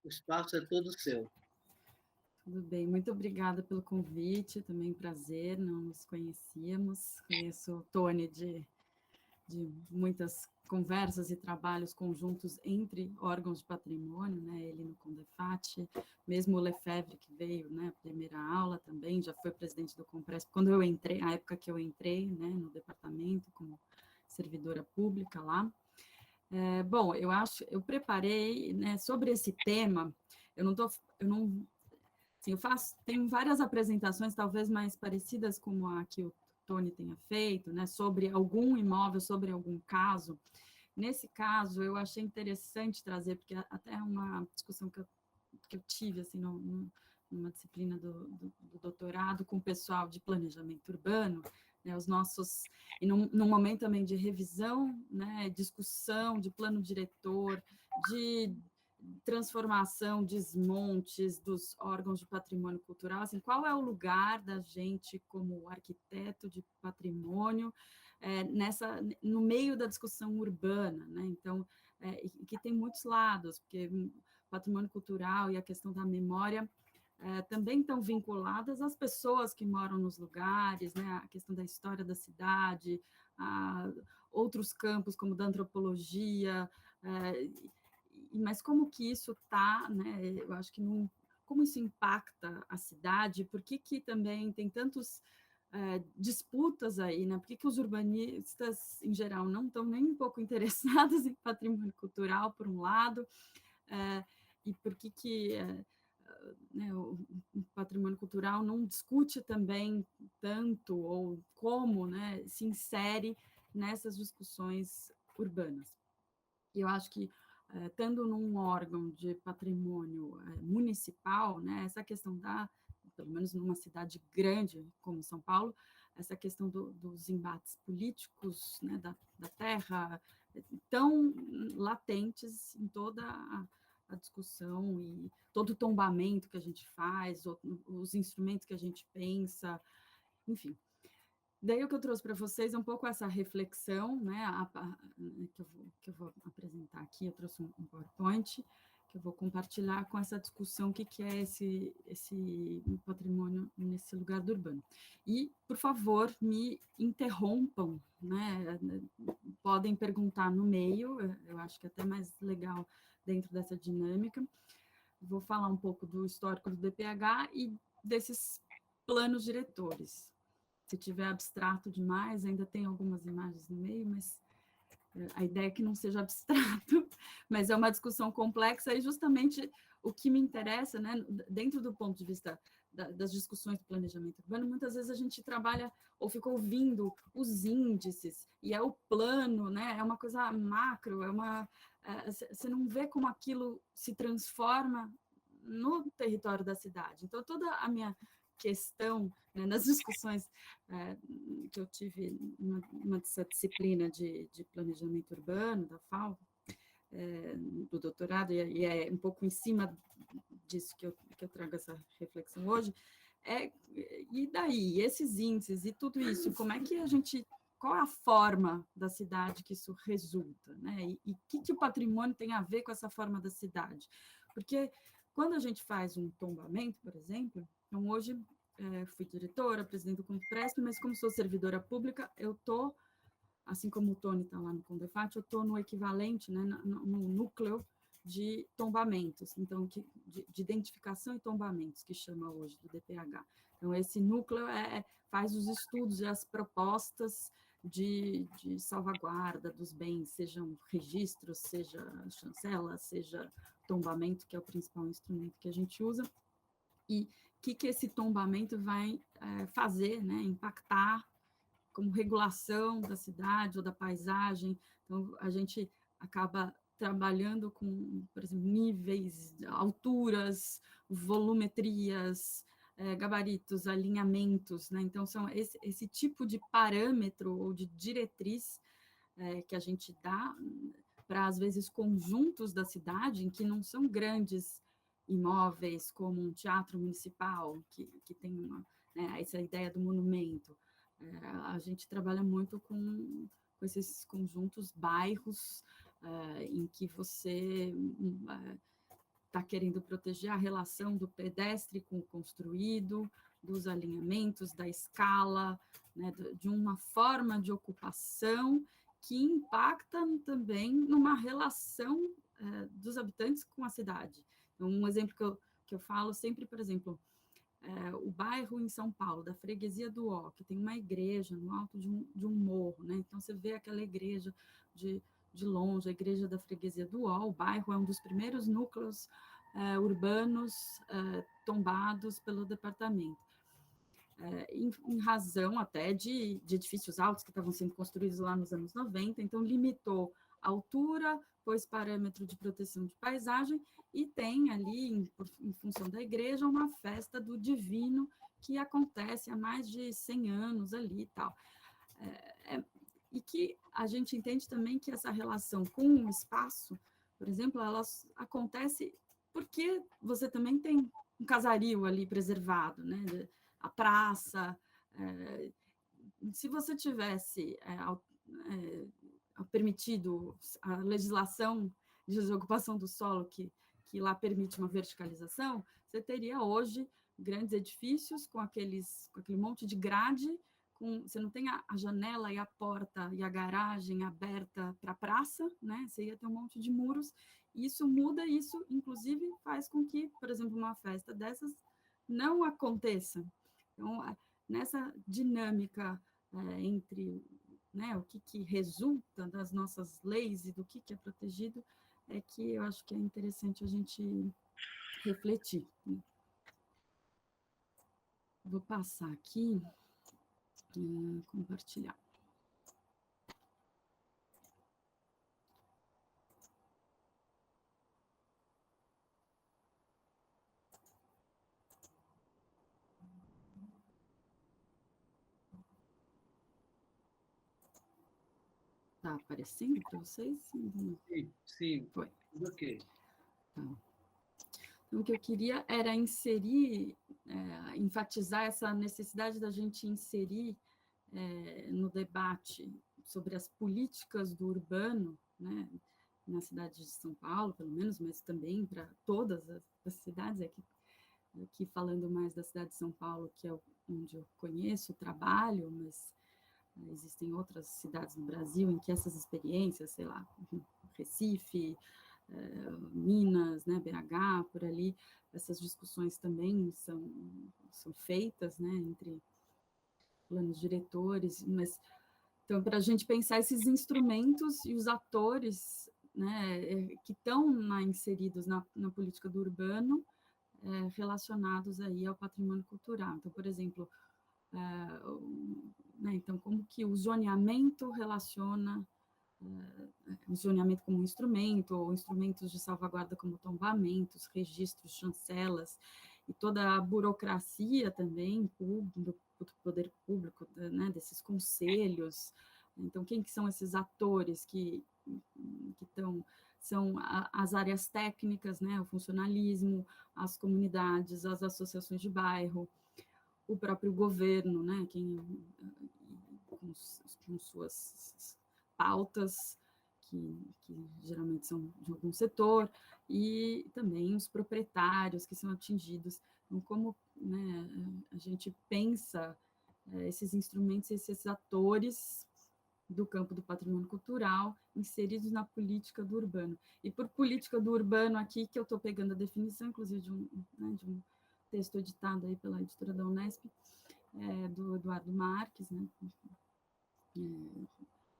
O espaço é todo seu. Tudo bem, muito obrigada pelo convite, também prazer, não nos conhecíamos. Conheço o Tony de muitas conversas e trabalhos conjuntos entre órgãos de patrimônio, né? Ele no Condefat, mesmo o Lefebvre, que veio, né, a primeira aula também, já foi presidente do Compresp, quando eu entrei, a época que eu entrei, né, no departamento, como servidora pública lá. Bom, eu preparei, né, sobre esse tema, eu não, assim, tenho várias apresentações, talvez mais parecidas com a que o Tony tenha feito, né, sobre algum imóvel, sobre algum caso. Nesse caso, eu achei interessante trazer, porque até é uma discussão que eu tive, assim, numa disciplina do doutorado com o pessoal de planejamento urbano, né, os nossos, e num momento também de revisão, né, discussão de plano diretor, de transformação, desmontes dos órgãos de patrimônio cultural, assim, qual é o lugar da gente como arquiteto de patrimônio no meio da discussão urbana, né? Então, que tem muitos lados, porque o patrimônio cultural e a questão da memória também estão vinculadas às pessoas que moram nos lugares, né? A questão da história da cidade, outros campos como da antropologia, mas como que isso está, né? Eu acho que não, como isso impacta a cidade, por que também tem tantos disputas aí, né? Por que os urbanistas, em geral, não estão nem um pouco interessados em patrimônio cultural, por um lado, e por que né, o patrimônio cultural não discute também tanto, ou como, né, se insere nessas discussões urbanas. E eu acho que, estando num órgão de patrimônio municipal, né, essa questão pelo menos numa cidade grande como São Paulo, essa questão dos embates políticos, né, da terra, tão latentes em toda a discussão e todo o tombamento que a gente faz, os instrumentos que a gente pensa, enfim. Daí o que eu trouxe para vocês é um pouco essa reflexão, né, que eu vou apresentar aqui. Eu trouxe um PowerPoint que eu vou compartilhar com essa discussão, o que é esse patrimônio nesse lugar do urbano. E, por favor, me interrompam, né, podem perguntar no meio, eu acho que é até mais legal dentro dessa dinâmica. Vou falar um pouco do histórico do DPH e desses planos diretores. Se tiver abstrato demais, ainda tem algumas imagens no meio, mas a ideia é que não seja abstrato, mas é uma discussão complexa e justamente o que me interessa, né, dentro do ponto de vista das discussões do planejamento urbano, muitas vezes a gente trabalha ou fica ouvindo os índices, e é o plano, né, é uma coisa macro, você não vê como aquilo se transforma no território da cidade. Então, toda a minha questão, né, nas discussões que eu tive nessa disciplina de planejamento urbano da FAO, do doutorado, e é um pouco em cima disso que eu trago essa reflexão hoje, e daí, esses índices e tudo isso, como é que a gente, qual é a forma da cidade que isso resulta, né? E o que o patrimônio tem a ver com essa forma da cidade? Porque quando a gente faz um tombamento, por exemplo, então hoje fui diretora, presidente do Compresp, mas como sou servidora pública, eu estou, assim como o Tony está lá no Condefat, eu estou no equivalente, né, no núcleo de tombamentos, então, de identificação e tombamentos, que chama hoje do DPH. Então, esse núcleo faz os estudos e as propostas de salvaguarda dos bens, sejam registros, seja chancela, seja tombamento, que é o principal instrumento que a gente usa, e o que esse tombamento vai fazer, né, impactar como regulação da cidade ou da paisagem. Então, a gente acaba trabalhando com, por exemplo, níveis, alturas, volumetrias, gabaritos, alinhamentos, né? Então, são esse tipo de parâmetro ou de diretriz que a gente dá para, às vezes, conjuntos da cidade, em que não são grandes imóveis, como um teatro municipal, que tem essa ideia do monumento. A gente trabalha muito com esses conjuntos, bairros, em que você está querendo proteger a relação do pedestre com o construído, dos alinhamentos, da escala, né, de uma forma de ocupação que impacta também numa relação dos habitantes com a cidade. Então, um exemplo que eu falo sempre, por exemplo, o bairro em São Paulo, da Freguesia do Ó, que tem uma igreja no alto de um morro, né? Então, você vê aquela igreja de longe, a igreja da Freguesia do Ó, o bairro é um dos primeiros núcleos urbanos tombados pelo departamento. Em razão até de edifícios altos que estavam sendo construídos lá nos anos 90, então limitou a altura, pôs parâmetro de proteção de paisagem e tem ali, em função da igreja, uma festa do divino que acontece há mais de 100 anos ali e tal. E que a gente entende também que essa relação com o espaço, por exemplo, ela acontece porque você também tem um casario ali preservado, né? A praça. Se você tivesse permitido a legislação de desocupação do solo que lá permite uma verticalização, você teria hoje grandes edifícios com aquele monte de grade, você não tem a janela e a porta e a garagem aberta para a praça, né? Você ia ter um monte de muros, e isso muda, isso inclusive faz com que, por exemplo, uma festa dessas não aconteça. Então, nessa dinâmica entre, né, o que resulta das nossas leis e do que é protegido, é que eu acho que é interessante a gente refletir. Vou passar aqui, compartilhar. Está aparecendo para vocês? Sim. Foi. Ok. Tá. Então, o que eu queria era inserir, enfatizar essa necessidade da gente inserir no debate sobre as políticas do urbano, né, na cidade de São Paulo, pelo menos, mas também para todas as cidades, aqui falando mais da cidade de São Paulo, que é onde eu conheço o trabalho, mas existem outras cidades no Brasil em que essas experiências, sei lá, Recife, Minas, né, BH, por ali, essas discussões também são feitas, né, entre planos diretores, mas então para a gente pensar esses instrumentos e os atores, né, que estão inseridos na política do urbano, relacionados aí ao patrimônio cultural. Então, por exemplo, né, então como que o zoneamento relaciona o zoneamento como instrumento, ou instrumentos de salvaguarda como tombamentos, registros, chancelas, e toda a burocracia também do poder público, né, desses conselhos. Então, quem que são esses atores que estão... São as áreas técnicas, né, o funcionalismo, as comunidades, as associações de bairro, o próprio governo, né, com suas pautas, que geralmente são de algum setor, e também os proprietários que são atingidos. Então, como, né, a gente pensa esses instrumentos, esses atores do campo do patrimônio cultural inseridos na política do urbano. E por política do urbano aqui, que eu estou pegando a definição, inclusive, de um texto editado aí pela editora da Unesp, do Eduardo Marques, né,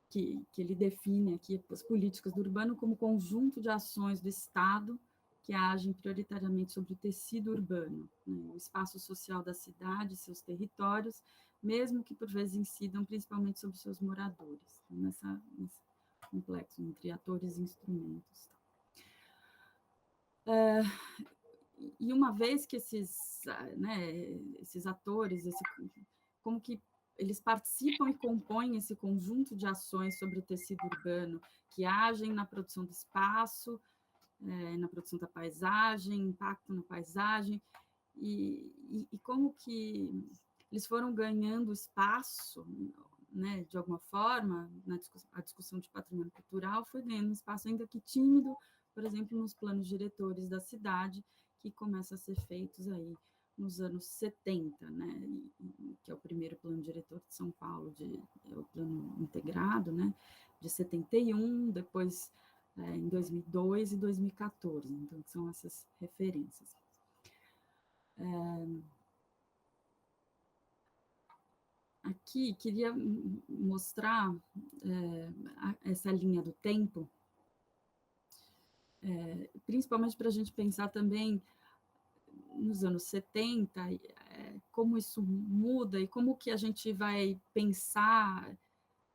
que ele define aqui as políticas do urbano como conjunto de ações do Estado que agem prioritariamente sobre o tecido urbano, né, o espaço social da cidade, seus territórios, mesmo que por vezes incidam principalmente sobre seus moradores, nesse complexo entre atores e instrumentos. E uma vez que esses atores, como que eles participam e compõem esse conjunto de ações sobre o tecido urbano, que agem na produção do espaço, na produção da paisagem, impactam na paisagem, e como que eles foram ganhando espaço, né, de alguma forma, a discussão de patrimônio cultural foi ganhando um espaço ainda que tímido, por exemplo, nos planos diretores da cidade, que começam a ser feitos aí nos anos 70, né, que é o primeiro plano diretor de São Paulo, é o plano integrado, né, de 71, depois em 2002 e 2014, então são essas referências. Aqui, queria mostrar essa linha do tempo, principalmente para a gente pensar também nos anos 70, como isso muda e como que a gente vai pensar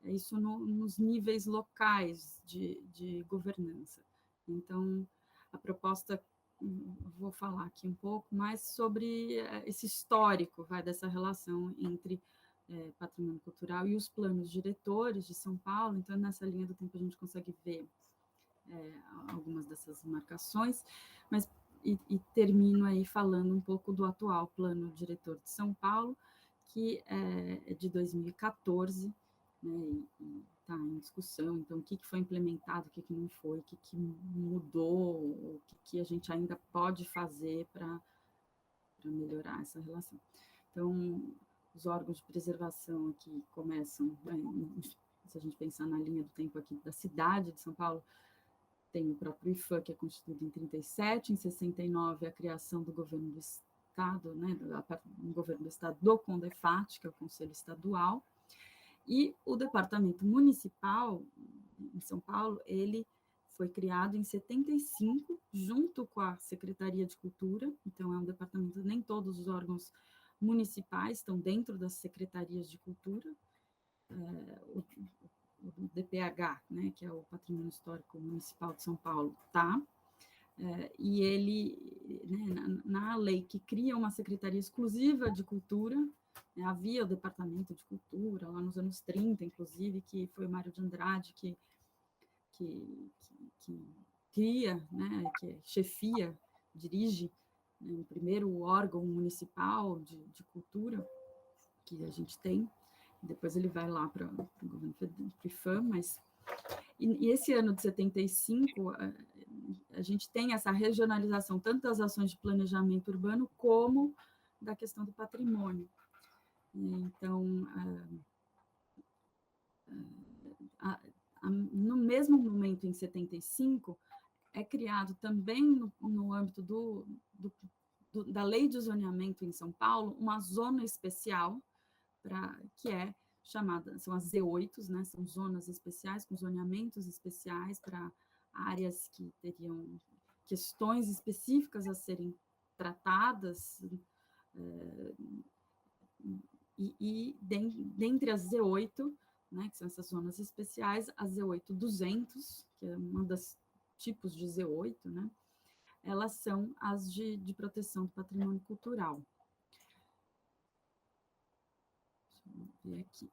isso nos níveis locais de governança. Então, a proposta, vou falar aqui um pouco mais sobre esse histórico, dessa relação entre patrimônio cultural e os planos diretores de São Paulo. Então, nessa linha do tempo, a gente consegue ver algumas dessas marcações, mas e termino aí falando um pouco do atual plano diretor de São Paulo, que é de 2014, né, e está em discussão. Então, o que foi implementado, o que não foi, o que mudou, o que a gente ainda pode fazer para melhorar essa relação. Então, os órgãos de preservação aqui começam, se a gente pensar na linha do tempo aqui da cidade de São Paulo, tem o próprio IFAM, que é constituído em 37, em 69 a criação do governo do Estado, né, do governo do Estado do CONDEFAT, que é o Conselho Estadual, e o Departamento Municipal, em São Paulo, ele foi criado em 75, junto com a Secretaria de Cultura, então é um departamento, nem todos os órgãos municipais estão dentro das secretarias de cultura, o DPH, né, que é o Patrimônio Histórico Municipal de São Paulo, tá? E ele, né, na lei que cria uma secretaria exclusiva de cultura, né, havia o Departamento de Cultura, lá nos anos 30, inclusive, que foi o Mário de Andrade que cria, né, que chefia, dirige, né, o primeiro órgão municipal de cultura que a gente tem. Depois ele vai lá para o governo federal, para o IFAM, mas... E esse ano de 75, a gente tem essa regionalização, tanto das ações de planejamento urbano, como da questão do patrimônio. Então, no mesmo momento, em 75, é criado também no âmbito da lei de zoneamento em São Paulo, uma zona especial, que é chamada, são as Z8, né, são zonas especiais, com zoneamentos especiais para áreas que teriam questões específicas a serem tratadas, dentre as Z8, né, que são essas zonas especiais, a Z8-200, que é uma das tipos de Z8, né, elas são as de proteção do patrimônio cultural. Deixa eu ver aqui.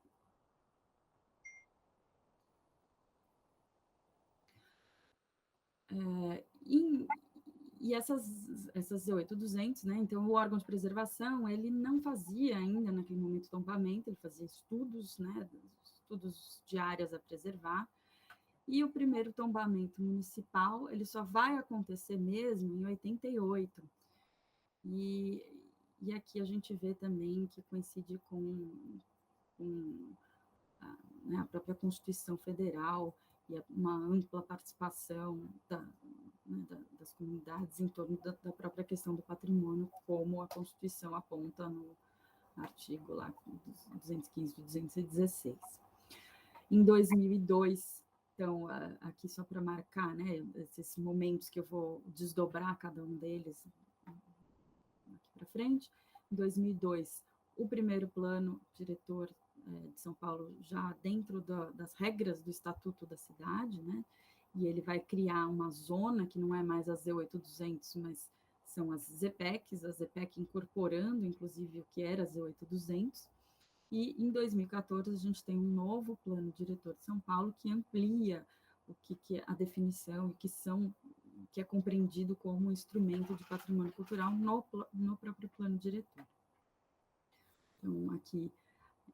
E essas Z8-200, né, então o órgão de preservação, ele não fazia ainda naquele momento tombamento, ele fazia estudos, né, estudos de áreas a preservar, e o primeiro tombamento municipal, ele só vai acontecer mesmo em 88, e aqui a gente vê também que coincide com né, a própria Constituição Federal e uma ampla participação das comunidades em torno da própria questão do patrimônio, como a Constituição aponta no artigo lá 215 e 216. Em 2002, então, aqui só para marcar, né, esses momentos que eu vou desdobrar cada um deles aqui para frente, em 2002, o primeiro plano diretor de São Paulo, já dentro das regras do Estatuto da Cidade, né, e ele vai criar uma zona que não é mais a Z8-200, mas são as ZPECs, a ZPEC incorporando, inclusive, o que era a Z8-200, e em 2014 a gente tem um novo plano diretor de São Paulo que amplia o que é a definição e que é compreendido como um instrumento de patrimônio cultural no próprio plano diretor. Então, aqui,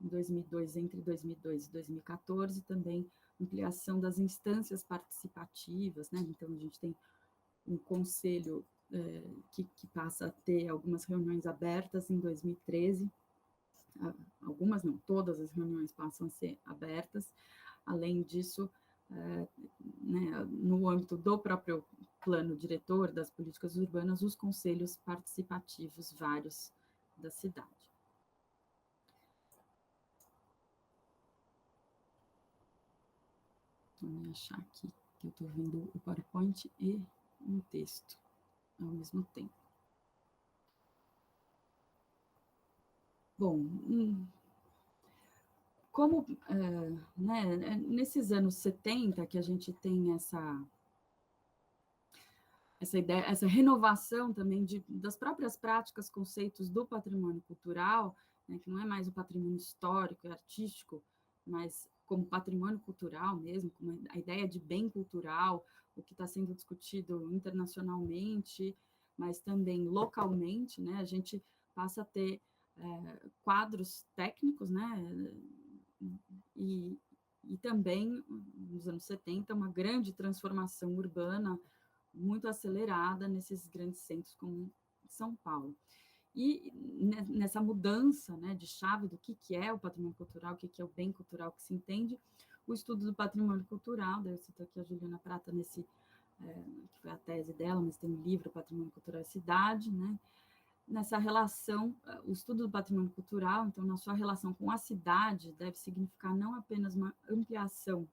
em 2002, entre 2002 e 2014, também ampliação das instâncias participativas, né? Então, a gente tem um conselho que passa a ter algumas reuniões abertas em 2013, algumas não, todas as reuniões passam a ser abertas. Além disso, né, no âmbito do próprio plano diretor das políticas urbanas, os conselhos participativos vários da cidade. Vou achar aqui que eu estou vendo o PowerPoint e um texto ao mesmo tempo. Bom, como né, nesses anos 70 que a gente tem essa ideia, essa renovação também das próprias práticas, conceitos do patrimônio cultural, né, que não é mais o patrimônio histórico e artístico, mas como patrimônio cultural mesmo, como a ideia de bem cultural, o que está sendo discutido internacionalmente, mas também localmente, né, a gente passa a ter quadros técnicos, né, e também, nos anos 70, uma grande transformação urbana muito acelerada nesses grandes centros como São Paulo. E nessa mudança, né, de chave do que é o patrimônio cultural, o que é o bem cultural que se entende, o estudo do patrimônio cultural, daí eu cito aqui a Juliana Prata, que foi a tese dela, mas tem um livro, Patrimônio Cultural e Cidade, né, nessa relação, o estudo do patrimônio cultural, então, na sua relação com a cidade, deve significar não apenas uma ampliação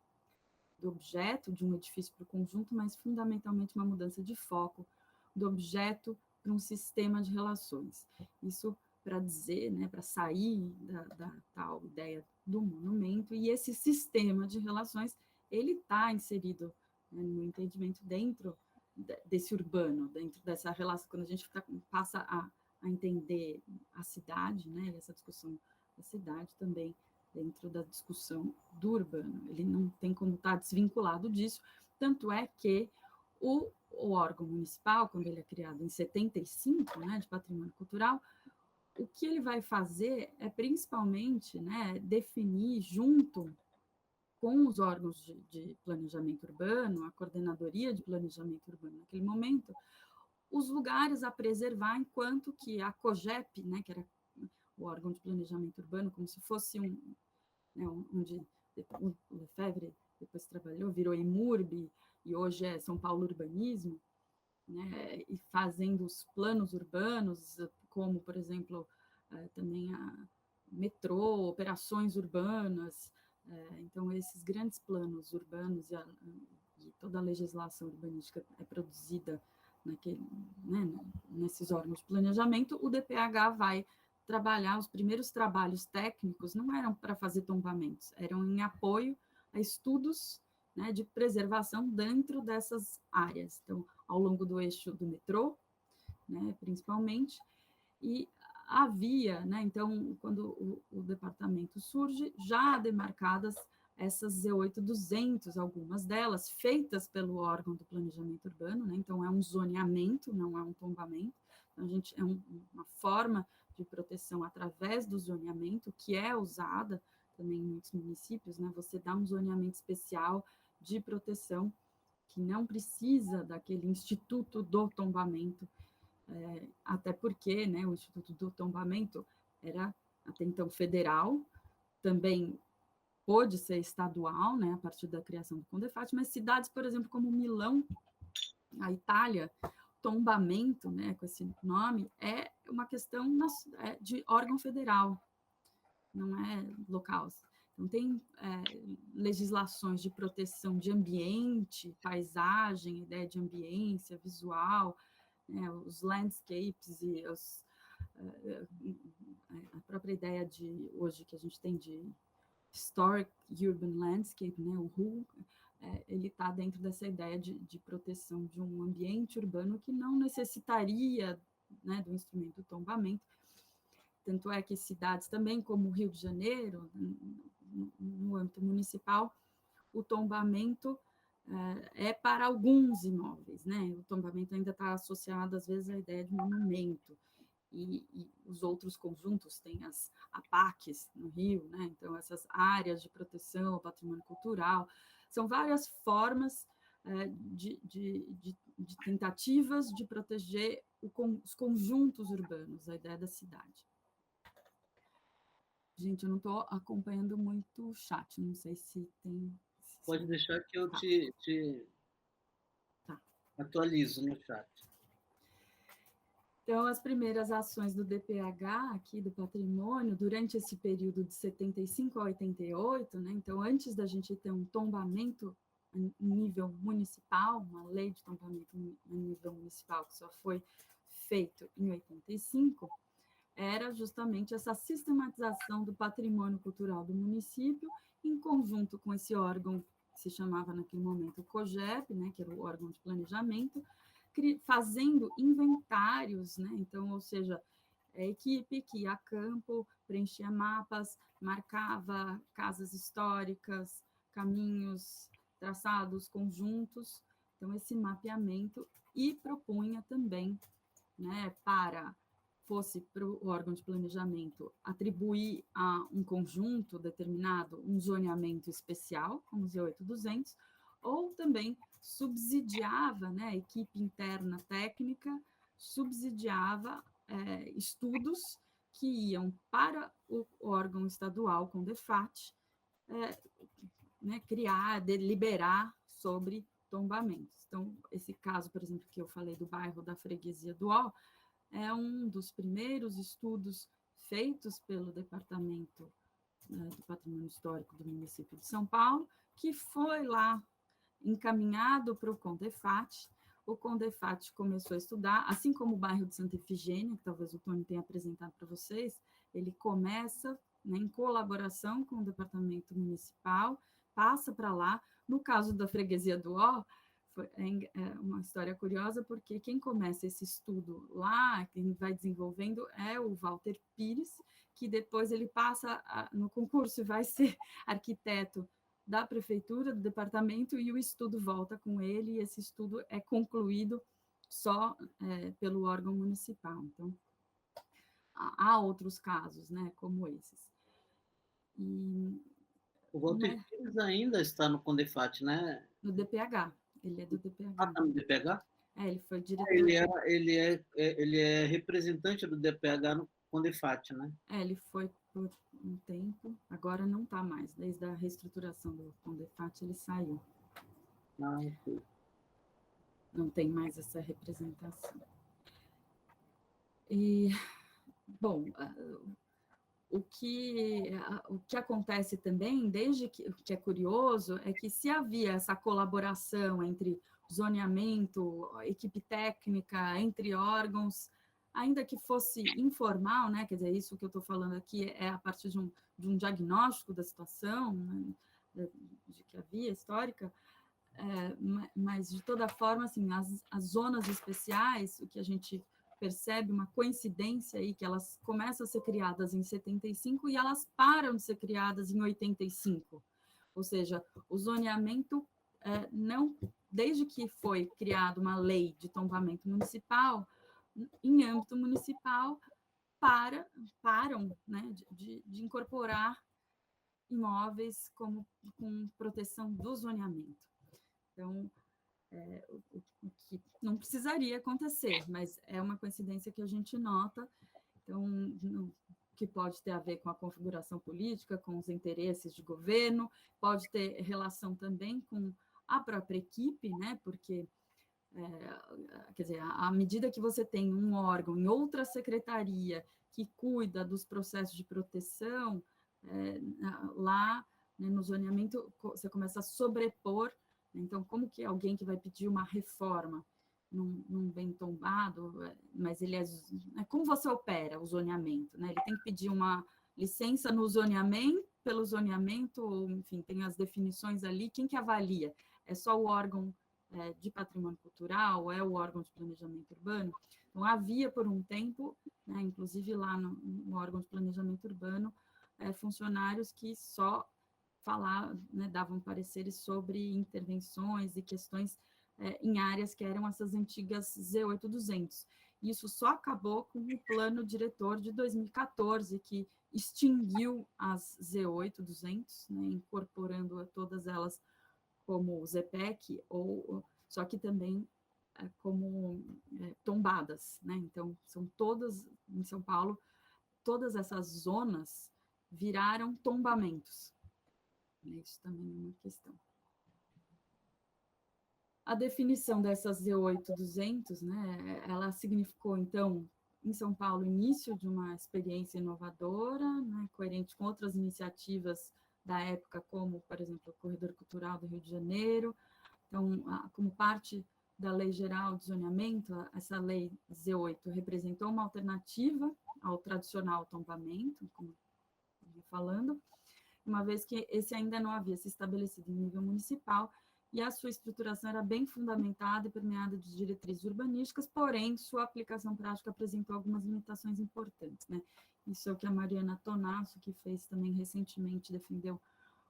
do objeto de um edifício para o conjunto, mas fundamentalmente uma mudança de foco do objeto para um sistema de relações. Isso para dizer, né, para sair da tal ideia do monumento, e esse sistema de relações, ele está inserido, né, no entendimento dentro desse urbano, dentro dessa relação, quando a gente passa a entender a cidade, né, essa discussão da cidade também dentro da discussão do urbano. Ele não tem como estar desvinculado disso, tanto é que o órgão municipal, quando ele é criado em 75, né, de patrimônio cultural, o que ele vai fazer é principalmente, né, definir junto com os órgãos de planejamento urbano, a coordenadoria de planejamento urbano naquele momento, os lugares a preservar, enquanto que a COGEP, né, que era o órgão de planejamento urbano, como se fosse né, onde o Lefebvre depois trabalhou, virou IMURB, e hoje é São Paulo Urbanismo, né, e fazendo os planos urbanos, como, por exemplo, também a metrô, operações urbanas, então esses grandes planos urbanos e toda a legislação urbanística é produzida né, nesses órgãos de planejamento, o DPH vai trabalhar, os primeiros trabalhos técnicos não eram para fazer tombamentos, eram em apoio a estudos, né, de preservação dentro dessas áreas. Então, ao longo do eixo do metrô, né, principalmente, e havia, né, então, quando o departamento surge, já demarcadas essas Z8-200, algumas delas feitas pelo órgão do planejamento urbano, né, então é um zoneamento, não é um tombamento, então a gente uma forma de proteção através do zoneamento, que é usada também em muitos municípios, né, você dá um zoneamento especial de proteção que não precisa daquele instituto do tombamento, até porque, né, o Instituto do Tombamento era até então federal, também pôde ser estadual, né, a partir da criação do Condefat, mas cidades, por exemplo, como Milão, a Itália, tombamento, né, com esse nome, é uma questão de órgão federal, não é local. Então, tem legislações de proteção de ambiente, paisagem, ideia de ambiência, visual, né, os landscapes e a própria ideia de hoje que a gente tem de Historic Urban Landscape, né, o RUL, ele está dentro dessa ideia de proteção de um ambiente urbano que não necessitaria, né, do instrumento do tombamento. Tanto é que cidades também, como o Rio de Janeiro, no âmbito municipal, o tombamento é para alguns imóveis, né? O tombamento ainda está associado, às vezes, à ideia de monumento. E os outros conjuntos têm as APACs no Rio, né? Então, essas áreas de proteção ao patrimônio cultural, são várias formas de tentativas de proteger os conjuntos urbanos, a ideia da cidade. Gente, eu não estou acompanhando muito o chat, não sei se tem... Pode deixar que eu te atualizo no chat. Então, as primeiras ações do DPH, aqui do patrimônio, durante esse período de 75 a 88, né? Então, antes da gente ter um tombamento em nível municipal, uma lei de tombamento em nível municipal que só foi feito em 85, era justamente essa sistematização do patrimônio cultural do município, em conjunto com esse órgão que se chamava naquele momento o COGEP, né, que era o órgão de planejamento, fazendo inventários, né? Então, ou seja, a equipe que ia a campo, preenchia mapas, marcava casas históricas, caminhos, traçados, conjuntos, então esse mapeamento, e propunha também, né, para fosse para o órgão de planejamento atribuir a um conjunto determinado um zoneamento especial, como o Z8.200, ou também subsidiava, né, a equipe interna técnica subsidiava estudos que iam para o órgão estadual, com DEFAT, né, criar, deliberar sobre tombamentos. Então, esse caso, por exemplo, que eu falei do bairro da Freguesia do Ó, é um dos primeiros estudos feitos pelo Departamento do Patrimônio Histórico do município de São Paulo, que foi lá encaminhado para o CONDEFAT. O CONDEFAT começou a estudar, assim como o bairro de Santa Efigênia, que talvez o Tony tenha apresentado para vocês, ele começa, né, em colaboração com o Departamento Municipal, passa para lá. No caso da Freguesia do Ó, é uma história curiosa, porque quem começa esse estudo lá, quem vai desenvolvendo, é o Walter Pires, que depois ele passa no concurso e vai ser arquiteto da prefeitura, do departamento, e o estudo volta com ele, e esse estudo é concluído só pelo órgão municipal. Então, há outros casos, né, como esses. O Walter Pires ainda está no CONDEFAT, né? No DPH, ele é do DPH. Ah, está no DPH? Ele foi diretor. Ele é representante do DPH no CONDEFAT, né? Ele foi por um tempo, agora não está mais, desde a reestruturação do CONDEFAT ele saiu. Ah, ok. Não tem mais essa representação. E, bom, o que acontece também, desde que é curioso, é que se havia essa colaboração entre zoneamento, equipe técnica, entre órgãos, ainda que fosse informal, né? Quer dizer, isso que eu estou falando aqui é a partir de um diagnóstico da situação, né, de que havia histórica, mas de toda forma, assim, as zonas especiais, o que a gente percebe uma coincidência aí, que elas começam a ser criadas em 75 e elas param de ser criadas em 85. Ou seja, o zoneamento, não, desde que foi criada uma lei de tombamento municipal, em âmbito municipal, param, né, de incorporar imóveis com proteção do zoneamento. Então, o que não precisaria acontecer, mas é uma coincidência que a gente nota, então, que pode ter a ver com a configuração política, com os interesses de governo, pode ter relação também com a própria equipe, né? Porque, quer dizer, à medida que você tem um órgão em outra secretaria que cuida dos processos de proteção, lá, né, no zoneamento, você começa a sobrepor. Então, como que alguém que vai pedir uma reforma num bem tombado, mas ele como você opera o zoneamento, né? Ele tem que pedir uma licença no zoneamento, pelo zoneamento, ou, enfim, tem as definições ali, quem que avalia? É só o órgão de patrimônio cultural, é o órgão de planejamento urbano? Então, havia por um tempo, né, inclusive lá no órgão de planejamento urbano, funcionários que só né, davam pareceres sobre intervenções e questões em áreas que eram essas antigas Z8.200. Isso só acabou com o plano diretor de 2014, que extinguiu as Z8.200, né, incorporando todas elas como ZPEC, só que também como tombadas, né? Então, são todas, em São Paulo, todas essas zonas viraram tombamentos. Isso também é uma questão. A definição dessas Z8-200, né, ela significou, então, em São Paulo, início de uma experiência inovadora, né, coerente com outras iniciativas da época, como, por exemplo, o Corredor Cultural do Rio de Janeiro. Então, como parte da Lei Geral de Zoneamento, essa lei Z8 representou uma alternativa ao tradicional tombamento, como eu falando, uma vez que esse ainda não havia se estabelecido em nível municipal, e a sua estruturação era bem fundamentada e permeada de diretrizes urbanísticas, porém, sua aplicação prática apresentou algumas limitações importantes, né? Isso é o que a Mariana Tonasso, que fez também recentemente, defendeu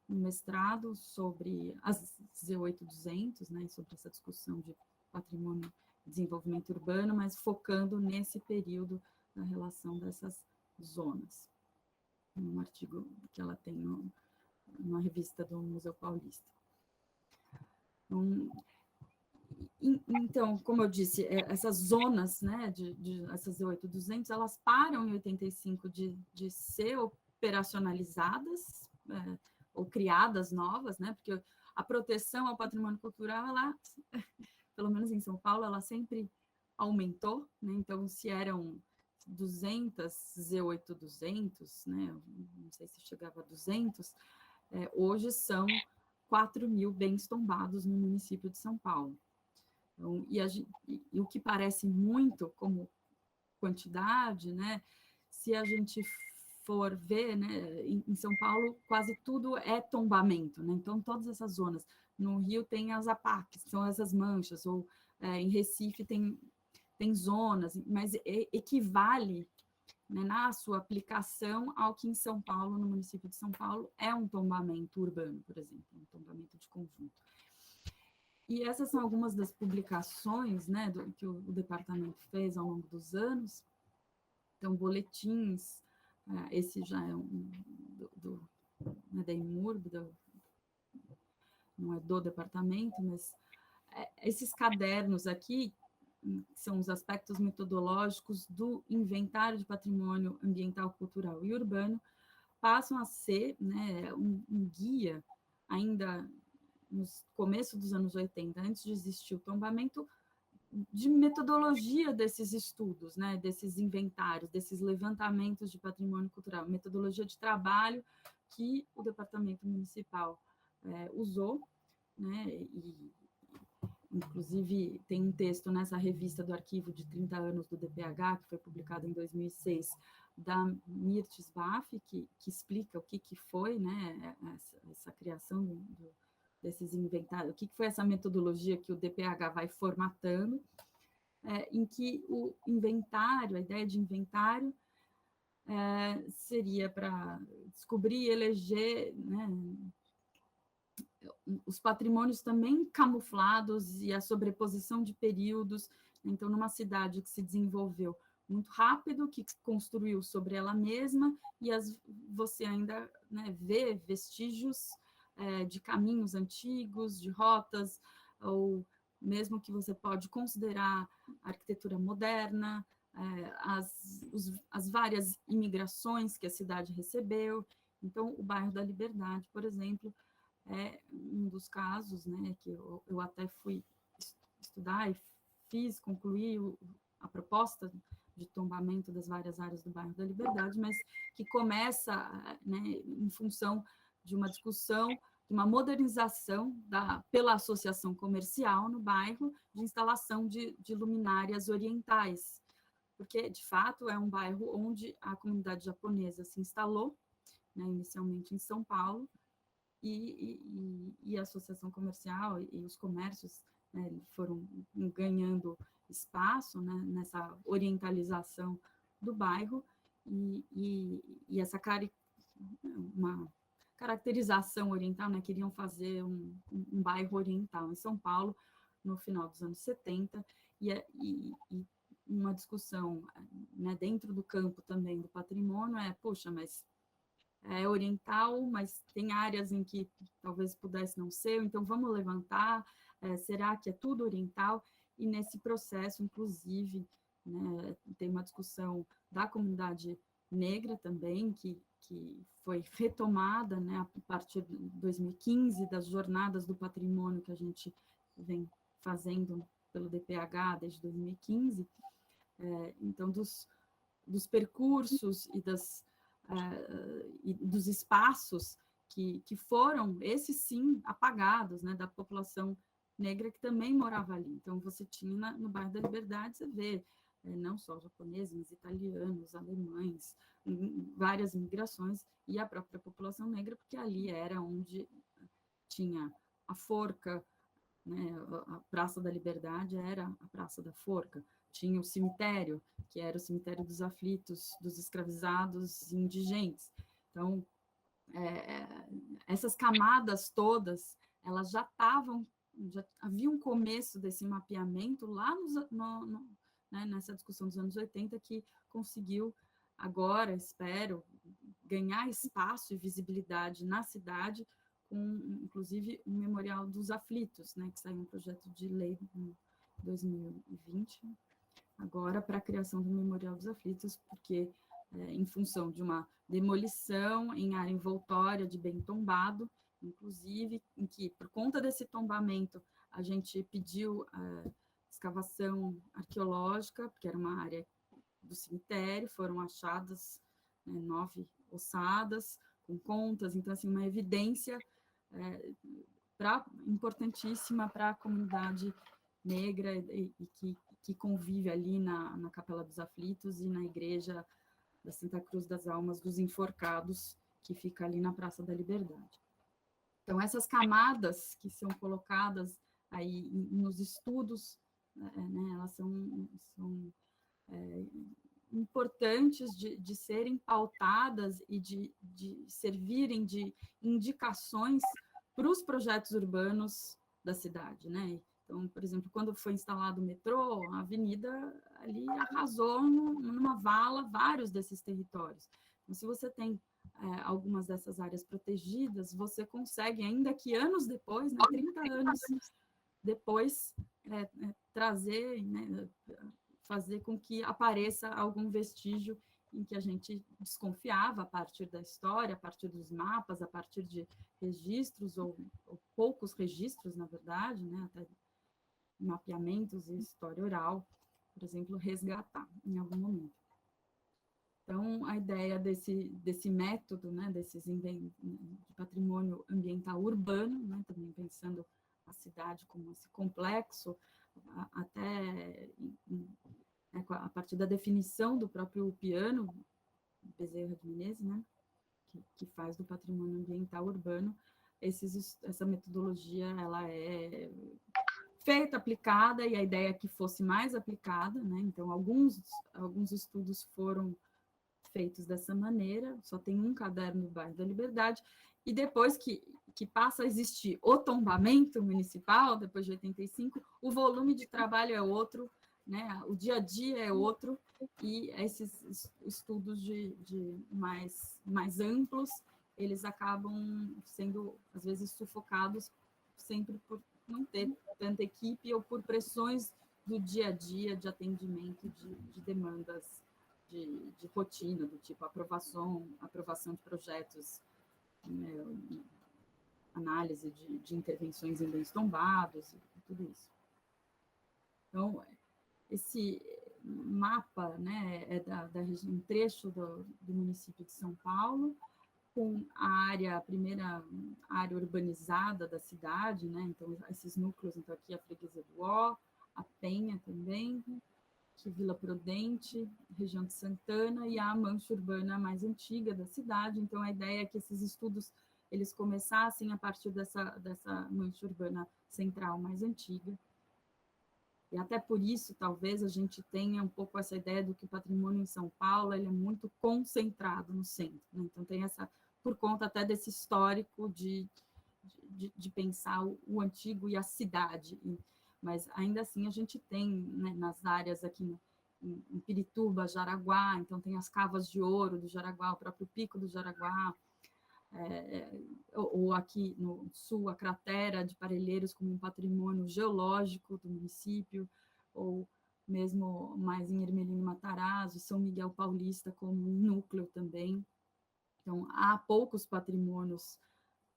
um mestrado sobre as Z8-200, né, sobre essa discussão de patrimônio e desenvolvimento urbano, mas focando nesse período da relação dessas zonas. Um artigo que ela tem numa revista do Museu Paulista. Então, como eu disse, essas zonas, né, essas Z8-200, elas param em 85 de ser operacionalizadas, ou criadas novas, né, porque a proteção ao patrimônio cultural, ela, pelo menos em São Paulo, ela sempre aumentou, né, então se eram 200 Z8-200, né, não sei se chegava a 200, hoje são 4.000 bens tombados no município de São Paulo. Então, e o que parece muito como quantidade, né? Se a gente for ver, né, em São Paulo, quase tudo é tombamento, né? Então, todas essas zonas. No Rio tem as APACs, que são essas manchas, ou em Recife tem zonas, mas equivale, né, na sua aplicação ao que em São Paulo, no município de São Paulo, é um tombamento urbano, por exemplo, um tombamento de conjunto. E essas são algumas das publicações, né, que o departamento fez ao longo dos anos. Então, boletins, esse já é da IMURB, não é do departamento, mas esses cadernos aqui, são os aspectos metodológicos do inventário de patrimônio ambiental, cultural e urbano, passam a ser, né, um guia, ainda no começo dos anos 80, antes de existir o tombamento, de metodologia desses estudos, né, desses inventários, desses levantamentos de patrimônio cultural, metodologia de trabalho que o departamento municipal usou, né, e inclusive tem um texto nessa revista do arquivo de 30 anos do DPH, que foi publicado em 2006, da Mirtes Baff, que explica o que foi, né, essa criação desses inventários, o que foi essa metodologia que o DPH vai formatando, em que o inventário, a ideia de inventário, seria para descobrir e eleger, né, os patrimônios também camuflados e a sobreposição de períodos. Então, numa cidade que se desenvolveu muito rápido, que construiu sobre ela mesma, e você ainda, né, vê vestígios de caminhos antigos, de rotas, ou mesmo que você pode considerar arquitetura moderna, as várias imigrações que a cidade recebeu. Então, o bairro da Liberdade, por exemplo, é um dos casos, né, que eu até fui estudar e concluí a proposta de tombamento das várias áreas do bairro da Liberdade, mas que começa, né, em função de uma discussão, de uma modernização pela associação comercial no bairro, de instalação de luminárias orientais, porque, de fato, é um bairro onde a comunidade japonesa se instalou, né, inicialmente em São Paulo, e a associação comercial e os comércios, né, foram ganhando espaço, né, nessa orientalização do bairro, e essa uma caracterização oriental, né, queriam fazer um bairro oriental em São Paulo no final dos anos 70, e uma discussão, né, dentro do campo também do patrimônio puxa, mas é oriental, mas tem áreas em que talvez pudesse não ser, então vamos levantar, será que é tudo oriental? E nesse processo, inclusive, né, tem uma discussão da comunidade negra também, que foi retomada, né, a partir de 2015, das jornadas do patrimônio que a gente vem fazendo pelo DPH desde 2015, então dos percursos e dos espaços que foram, esses sim, apagados, né, da população negra que também morava ali. Então, você tinha no bairro da Liberdade, você vê, não só japoneses, mas italianos, alemães, várias migrações, e a própria população negra, porque ali era onde tinha a forca, né, a Praça da Liberdade era a Praça da Forca, tinha o cemitério, que era o cemitério dos aflitos, dos escravizados e indigentes. Então, essas camadas todas, elas já estavam, já havia um começo desse mapeamento lá né, nessa discussão dos anos 80, que conseguiu agora, espero, ganhar espaço e visibilidade na cidade, com, inclusive, o Memorial dos Aflitos, né, que saiu um projeto de lei em 2020, agora para a criação do Memorial dos Aflitos, porque em função de uma demolição em área envoltória de bem tombado, inclusive, em que, por conta desse tombamento, a gente pediu escavação arqueológica, porque era uma área do cemitério, foram achadas 9 ossadas, com contas, então, assim, uma evidência importantíssima para a comunidade negra e que convive ali na Capela dos Aflitos e na igreja da Santa Cruz das Almas dos Enforcados, que fica ali na Praça da Liberdade. Então, essas camadas que são colocadas aí nos estudos, né, elas são importantes de serem pautadas e de servirem de indicações para os projetos urbanos da cidade, né? Então, por exemplo, quando foi instalado o metrô, a avenida ali arrasou numa vala vários desses territórios. Então, se você tem algumas dessas áreas protegidas, você consegue, ainda que anos depois, né, 30 anos depois, trazer, né, fazer com que apareça algum vestígio em que a gente desconfiava a partir da história, a partir dos mapas, a partir de registros, ou poucos registros, na verdade, né, até mapeamentos e história oral, por exemplo, resgatar em algum momento. Então, a ideia desse método, né, de patrimônio ambiental urbano, né, também pensando a cidade como esse complexo, até a partir da definição do próprio Piano, Bezerra de Menezes, né, que faz do patrimônio ambiental urbano, essa metodologia ela é feita, aplicada, e a ideia é que fosse mais aplicada, né? Então, alguns estudos foram feitos dessa maneira, só tem um caderno no bairro da Liberdade, e depois que passa a existir o tombamento municipal, depois de 85, o volume de trabalho é outro, né? O dia a dia é outro, e esses estudos mais amplos, eles acabam sendo, às vezes, sufocados sempre por não ter tanta equipe ou por pressões do dia a dia de atendimento de demandas de rotina, do tipo aprovação de projetos, né, análise de intervenções em bens tombados, e tudo isso. Então, esse mapa, né, é um trecho do município de São Paulo, com a primeira área urbanizada da cidade, né? Então, esses núcleos, então aqui a Freguesia do Ó, a Penha também, que Vila Prudente, região de Santana, e a mancha urbana mais antiga da cidade. Então, a ideia é que esses estudos eles começassem a partir dessa mancha urbana central mais antiga. E até por isso, talvez, a gente tenha um pouco essa ideia do que o patrimônio em São Paulo ele é muito concentrado no centro, né? Então, tem por conta até desse histórico de pensar o antigo e a cidade. Mas, ainda assim, a gente tem, né, nas áreas aqui em Pirituba, Jaraguá, então tem as cavas de ouro do Jaraguá, o próprio Pico do Jaraguá, ou aqui no sul, a cratera de Parelheiros como um patrimônio geológico do município, ou mesmo mais em Ermelino Matarazzo, São Miguel Paulista como um núcleo também. Então, há poucos patrimônios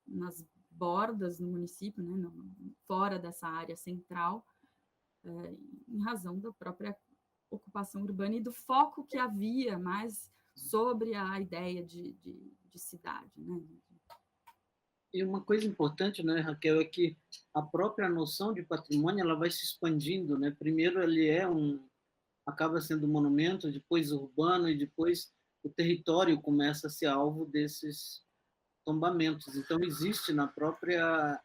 nas bordas do município, né, fora dessa área central, em razão da própria ocupação urbana e do foco que havia mais sobre a ideia de cidade, né? E uma coisa importante, né, Raquel, é que a própria noção de patrimônio ela vai se expandindo, né? Primeiro ele acaba sendo um monumento, depois urbano e depois o território começa a ser alvo desses tombamentos. Então existe na própria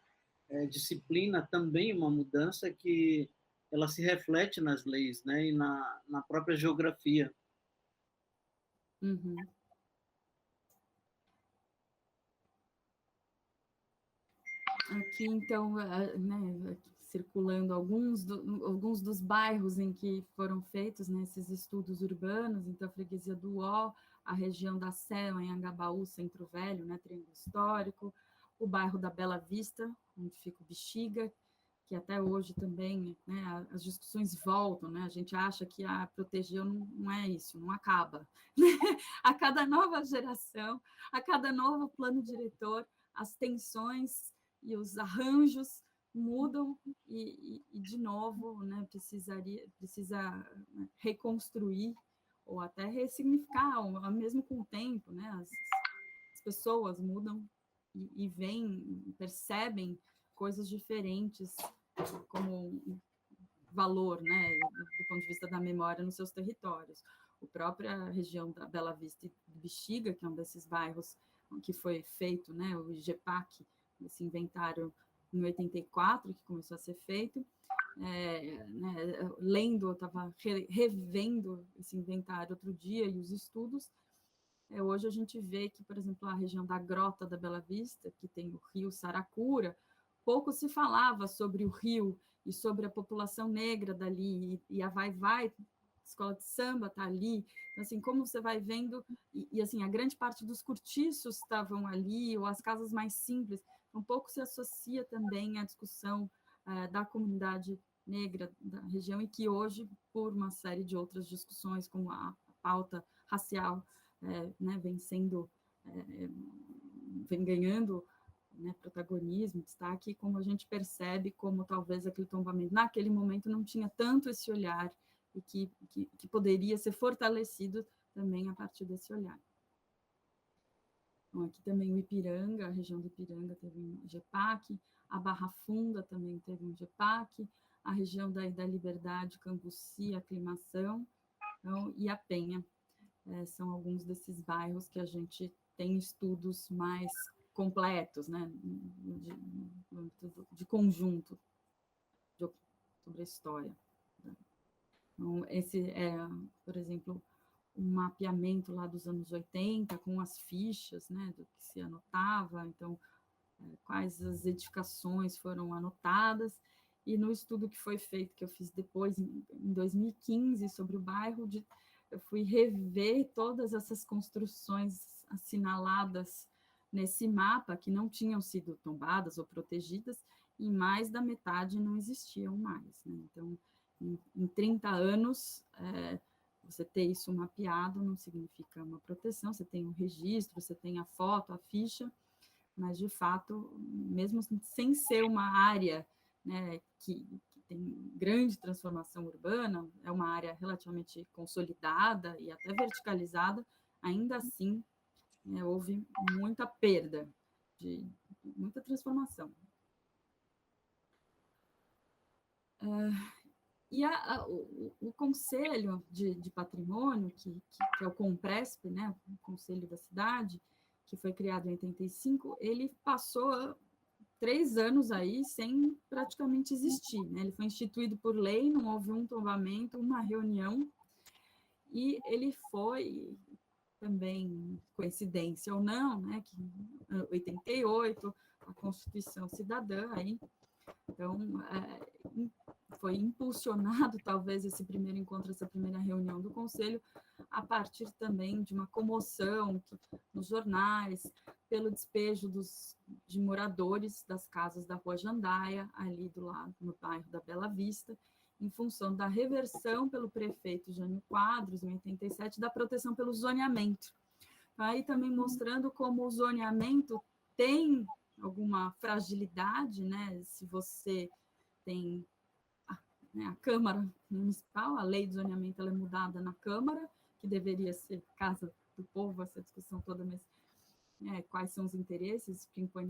disciplina também uma mudança que ela se reflete nas leis, né, e na própria geografia. Uhum. Aqui, então, né, circulando alguns dos bairros em que foram feitos, né, esses estudos urbanos, então a freguesia do Ó, a região da Sé, em Angabaú, Centro Velho, né, Triângulo Histórico, o bairro da Bela Vista, onde fica o Bexiga, que até hoje também, né, as discussões voltam, né, a gente acha que proteger não é isso, não acaba. A cada nova geração, a cada novo plano diretor, as tensões e os arranjos mudam e de novo, né, precisa reconstruir ou até ressignificar, ou mesmo com o tempo, né, as pessoas mudam e veem, percebem coisas diferentes como valor, né, do ponto de vista da memória nos seus territórios. A própria região da Bela Vista e do Bexiga, que é um desses bairros que foi feito, né, o IGEPAC, esse inventário em 84, que começou a ser feito, né, lendo, eu estava revendo esse inventário outro dia e os estudos, hoje a gente vê que, por exemplo, a região da Grota da Bela Vista, que tem o rio Saracura, pouco se falava sobre o rio e sobre a população negra dali, e a Vai-Vai, escola de samba está ali, então, assim, como você vai vendo, assim, a grande parte dos cortiços estavam ali, ou as casas mais simples, um pouco se associa também à discussão da comunidade negra da região, e que hoje, por uma série de outras discussões, como a pauta racial, né, vem ganhando, né, protagonismo, destaque, como a gente percebe como talvez aquele tombamento naquele momento não tinha tanto esse olhar e que poderia ser fortalecido também a partir desse olhar. Bom, aqui também o Ipiranga, a região do Ipiranga teve um GEPAC, a Barra Funda também teve um GEPAC, a região da Liberdade, Cambuci, Aclimação, então, e a Penha. São alguns desses bairros que a gente tem estudos mais completos, né, de conjunto sobre a história. Então, esse é, por exemplo, um mapeamento lá dos anos 80, com as fichas, né, do que se anotava, então, quais as edificações foram anotadas, e no estudo que foi feito, que eu fiz depois, em 2015, sobre o bairro eu fui rever todas essas construções assinaladas nesse mapa, que não tinham sido tombadas ou protegidas, e mais da metade não existiam mais, né? Então, em 30 anos, você ter isso mapeado não significa uma proteção, você tem um registro, você tem a foto, a ficha, mas, de fato, mesmo sem ser uma área, né, que tem grande transformação urbana, é uma área relativamente consolidada e até verticalizada, ainda assim, né, houve muita perda, muita transformação. E o Conselho de Patrimônio, que é o CONPRESP, né, o Conselho da Cidade, que foi criado em 85, ele passou 3 anos aí sem praticamente existir, né? Ele foi instituído por lei, não houve um tombamento, uma reunião, e ele foi também, coincidência ou não, né, que em 88, a Constituição Cidadã, aí, então, foi impulsionado, talvez, esse primeiro encontro, essa primeira reunião do Conselho, a partir também de uma comoção nos jornais, pelo despejo de moradores das casas da Rua Jandaia, ali do lado, no bairro da Bela Vista, em função da reversão pelo prefeito Jânio Quadros, em 87, da proteção pelo zoneamento. Aí também mostrando como o zoneamento tem alguma fragilidade, né? Se você tem a Câmara Municipal, a lei de zoneamento ela é mudada na Câmara, que deveria ser Casa do Povo, essa discussão toda, mas quais são os interesses, quem põe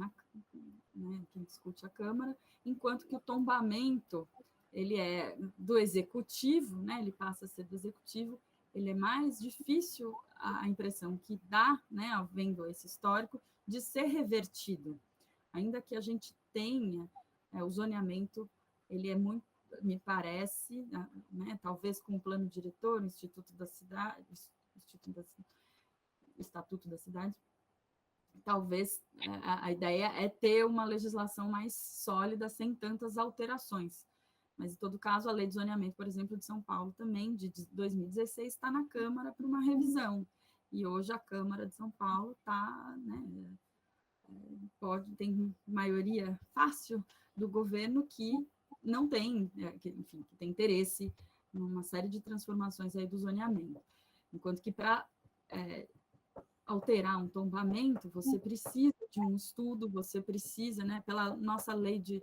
quem discute a Câmara, enquanto que o tombamento ele é do Executivo, né, ele passa a ser do Executivo, ele é mais difícil, a impressão que dá, né, vendo esse histórico, de ser revertido. Ainda que a gente tenha o zoneamento, ele é muito, me parece, né, talvez com o plano diretor, o Instituto da Cidade, Estatuto da Cidade, talvez a ideia é ter uma legislação mais sólida, sem tantas alterações. Mas, em todo caso, a lei de zoneamento, por exemplo, de São Paulo também, de 2016, está na Câmara para uma revisão. E hoje a Câmara de São Paulo está, né, tem maioria fácil do governo que não tem, enfim, que tem interesse numa série de transformações aí do zoneamento. Enquanto que para alterar um tombamento, você precisa de um estudo, você precisa, né, pela nossa lei de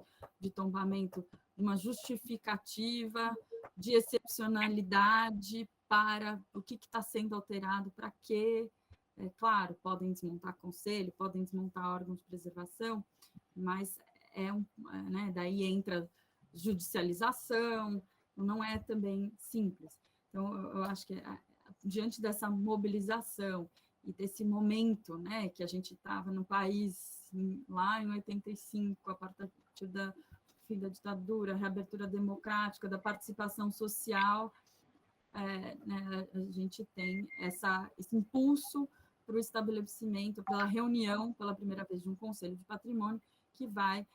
tombamento, uma justificativa de excepcionalidade para o que está sendo alterado, para quê. Claro, podem desmontar conselho, podem desmontar órgãos de preservação, mas né, daí entra judicialização, não é também simples. Então, eu acho que diante dessa mobilização e desse momento, né, que a gente estava no país lá em 85, a partir da fim da ditadura, reabertura democrática, da participação social, né, a gente tem esse impulso para o estabelecimento, pela reunião, pela primeira vez, de um Conselho de Patrimônio, que vai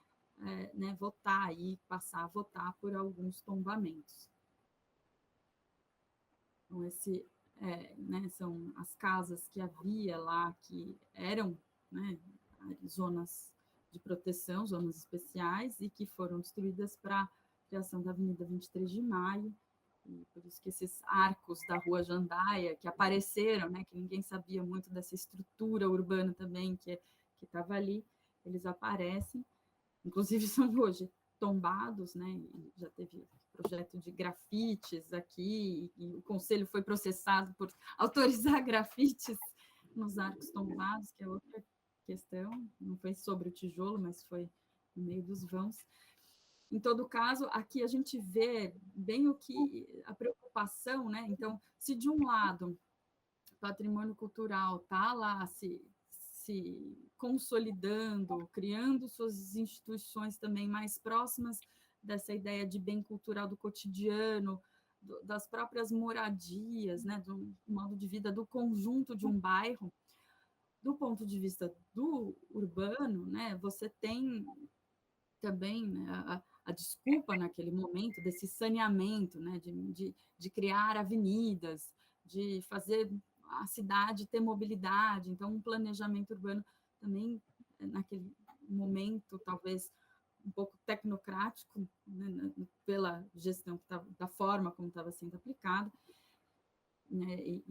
né, votar aí, passar a votar por alguns tombamentos. Então, né, são as casas que havia lá, que eram, né, zonas de proteção, zonas especiais, e que foram destruídas para a criação da Avenida 23 de Maio, e por isso que esses arcos da Rua Jandaia, que apareceram, né, que ninguém sabia muito dessa estrutura urbana também que estava ali, eles aparecem, inclusive são hoje tombados, né, e já teve projeto de grafites aqui, e o Conselho foi processado por autorizar grafites nos arcos tombados, que é outra questão, não foi sobre o tijolo, mas foi no meio dos vãos. Em todo caso, aqui a gente vê bem a preocupação, né? Então, se de um lado o patrimônio cultural está lá se consolidando, criando suas instituições também mais próximas dessa ideia de bem cultural do cotidiano, das próprias moradias, né, do modo de vida do conjunto de um bairro, do ponto de vista do urbano, né, você tem também, né, a desculpa naquele momento desse saneamento, né, de criar avenidas, de fazer a cidade ter mobilidade, então um planejamento urbano também, naquele momento, talvez um pouco tecnocrático, né, pela gestão da forma como estava sendo aplicada, né,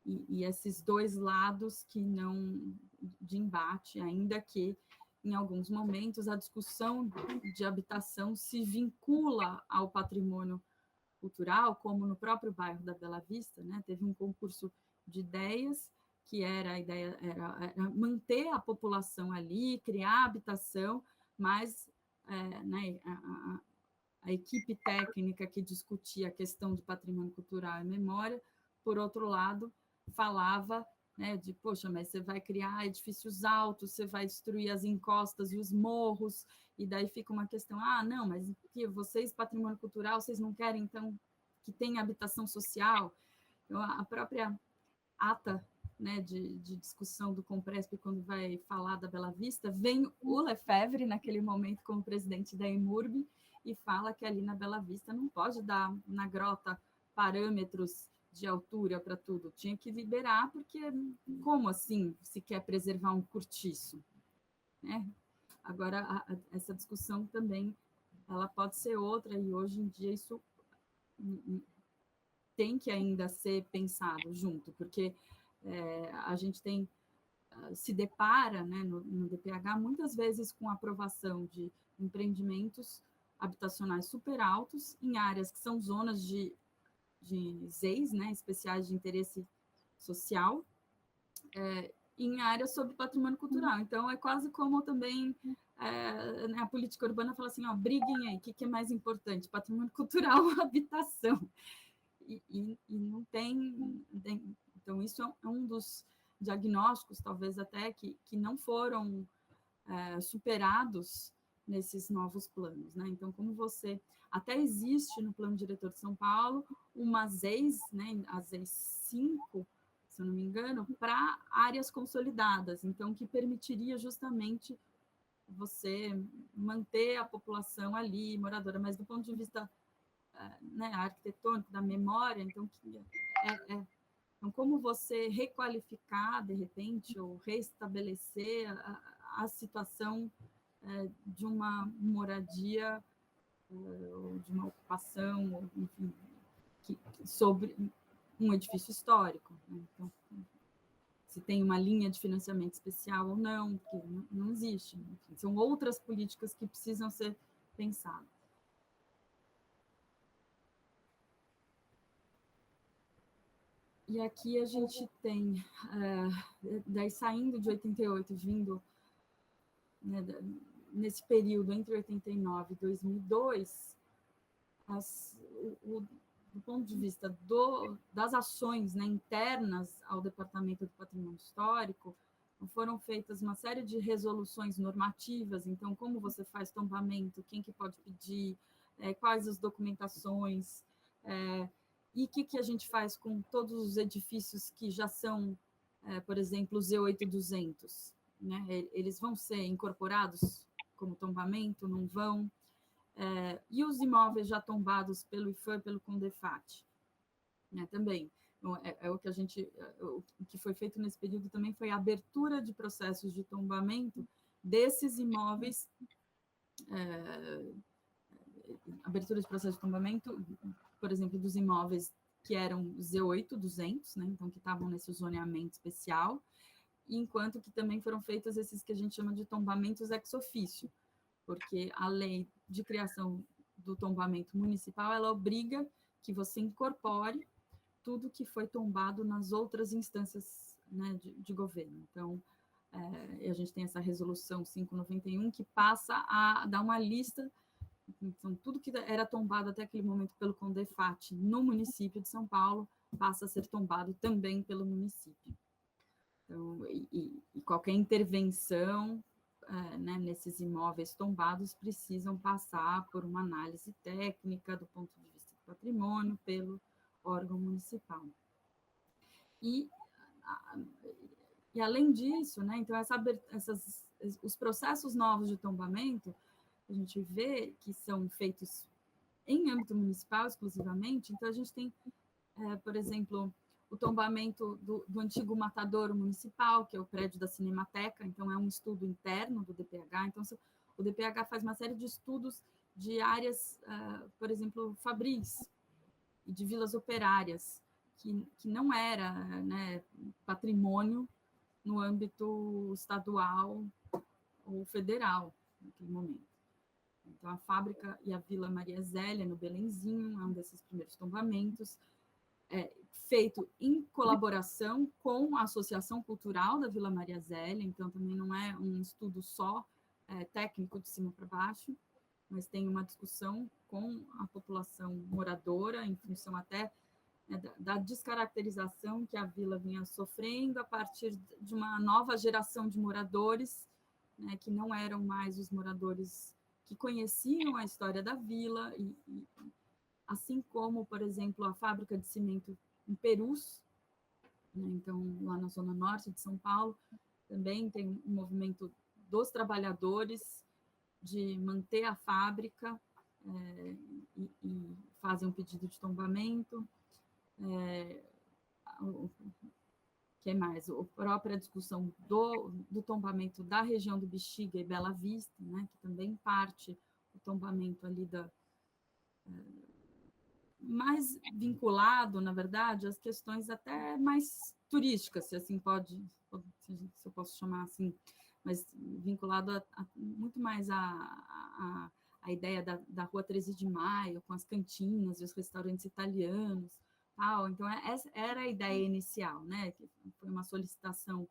e esses dois lados que não de embate, ainda que em alguns momentos a discussão de habitação se vincula ao patrimônio cultural, como no próprio bairro da Bela Vista, né? Teve um concurso de ideias que a ideia era manter a população ali, criar habitação, mas né, a equipe técnica que discutia a questão de patrimônio cultural e memória, por outro lado, falava, né, de, poxa, mas você vai criar edifícios altos, você vai destruir as encostas e os morros, e daí fica uma questão, não, mas que vocês, patrimônio cultural, vocês não querem, então, que tenha habitação social? Então, a própria ata, né, de discussão do Compresp, quando vai falar da Bela Vista, vem o Lefebvre, naquele momento, como presidente da EMURB, e fala que ali na Bela Vista não pode dar na grota parâmetros de altura para tudo, tinha que liberar, porque como assim se quer preservar um cortiço? Né? Agora, essa discussão também ela pode ser outra, e hoje em dia isso tem que ainda ser pensado junto, porque a gente tem se depara, né, no DPH muitas vezes com a aprovação de empreendimentos habitacionais super altos em áreas que são zonas de ZEIs, né, especiais de interesse social, em áreas sobre patrimônio cultural. Então, é quase como também a política urbana fala assim, ó, briguem aí, o que é mais importante, patrimônio cultural ou habitação? E não tem... Então, isso é um dos diagnósticos, talvez até, que não foram superados nesses novos planos, né? Então, como você... Até existe no plano diretor de São Paulo uma ZEIS, né, a ZEIS 5, se eu não me engano, para áreas consolidadas, então, que permitiria justamente você manter a população ali, moradora, mas do ponto de vista né, arquitetônico, da memória, então, então, como você requalificar, de repente, ou restabelecer a situação de uma moradia, ou de uma ocupação, ou, enfim, sobre um edifício histórico. Né? Então, se tem uma linha de financiamento especial ou não, porque não existe. Enfim, são outras políticas que precisam ser pensadas. E aqui a gente tem, daí saindo de 88, vindo, né, nesse período entre 89 e 2002, do ponto de vista das ações, né, internas ao Departamento do Patrimônio Histórico, foram feitas uma série de resoluções normativas, então, como você faz tombamento, quem que pode pedir, quais as documentações, e o que a gente faz com todos os edifícios que já são, por exemplo, o Z8200, né? Eles vão ser incorporados como tombamento, não vão? E os imóveis já tombados pelo IFAM, pelo CONDEFAT, né, também. Então, o que o que foi feito nesse período também foi a abertura de processos de tombamento desses imóveis, abertura de processo de tombamento, por exemplo, dos imóveis que eram Z8-200, né, então que estavam nesse zoneamento especial, enquanto que também foram feitos esses que a gente chama de tombamentos ex officio, porque a lei de criação do tombamento municipal, ela obriga que você incorpore tudo que foi tombado nas outras instâncias, né, de governo. Então, a gente tem essa resolução 591 que passa a dar uma lista, então, tudo que era tombado até aquele momento pelo CONDEFAT no município de São Paulo passa a ser tombado também pelo município. Então, e qualquer intervenção né, nesses imóveis tombados precisam passar por uma análise técnica do ponto de vista do patrimônio pelo órgão municipal. E além disso, né, então os processos novos de tombamento, a gente vê que são feitos em âmbito municipal exclusivamente, então a gente tem, por exemplo, o tombamento do antigo matadouro municipal, que é o prédio da Cinemateca, então é um estudo interno do DPH, então o DPH faz uma série de estudos de áreas, por exemplo, fabris, e de vilas operárias, que não era, né, patrimônio no âmbito estadual ou federal, naquele momento. Então, a fábrica e a Vila Maria Zélia, no Belenzinho, é um desses primeiros tombamentos, feito em colaboração com a Associação Cultural da Vila Maria Zélia, então também não é um estudo só técnico de cima para baixo, mas tem uma discussão com a população moradora, em função até da descaracterização que a vila vinha sofrendo a partir de uma nova geração de moradores, né, que não eram mais os moradores que conheciam a história da vila, assim como, por exemplo, a fábrica de cimento em Perus, né, então, lá na zona norte de São Paulo, também tem um movimento dos trabalhadores de manter a fábrica, e fazem um pedido de tombamento. O que mais? A própria discussão do tombamento da região do Bexiga e Bela Vista, né, que também parte do tombamento ali mais vinculado, na verdade, às questões até mais turísticas, se assim se eu posso chamar assim, mas vinculado muito mais a ideia da Rua 13 de Maio, com as cantinas e os restaurantes italianos, tal. Então, essa era a ideia inicial, né? Que foi uma solicitação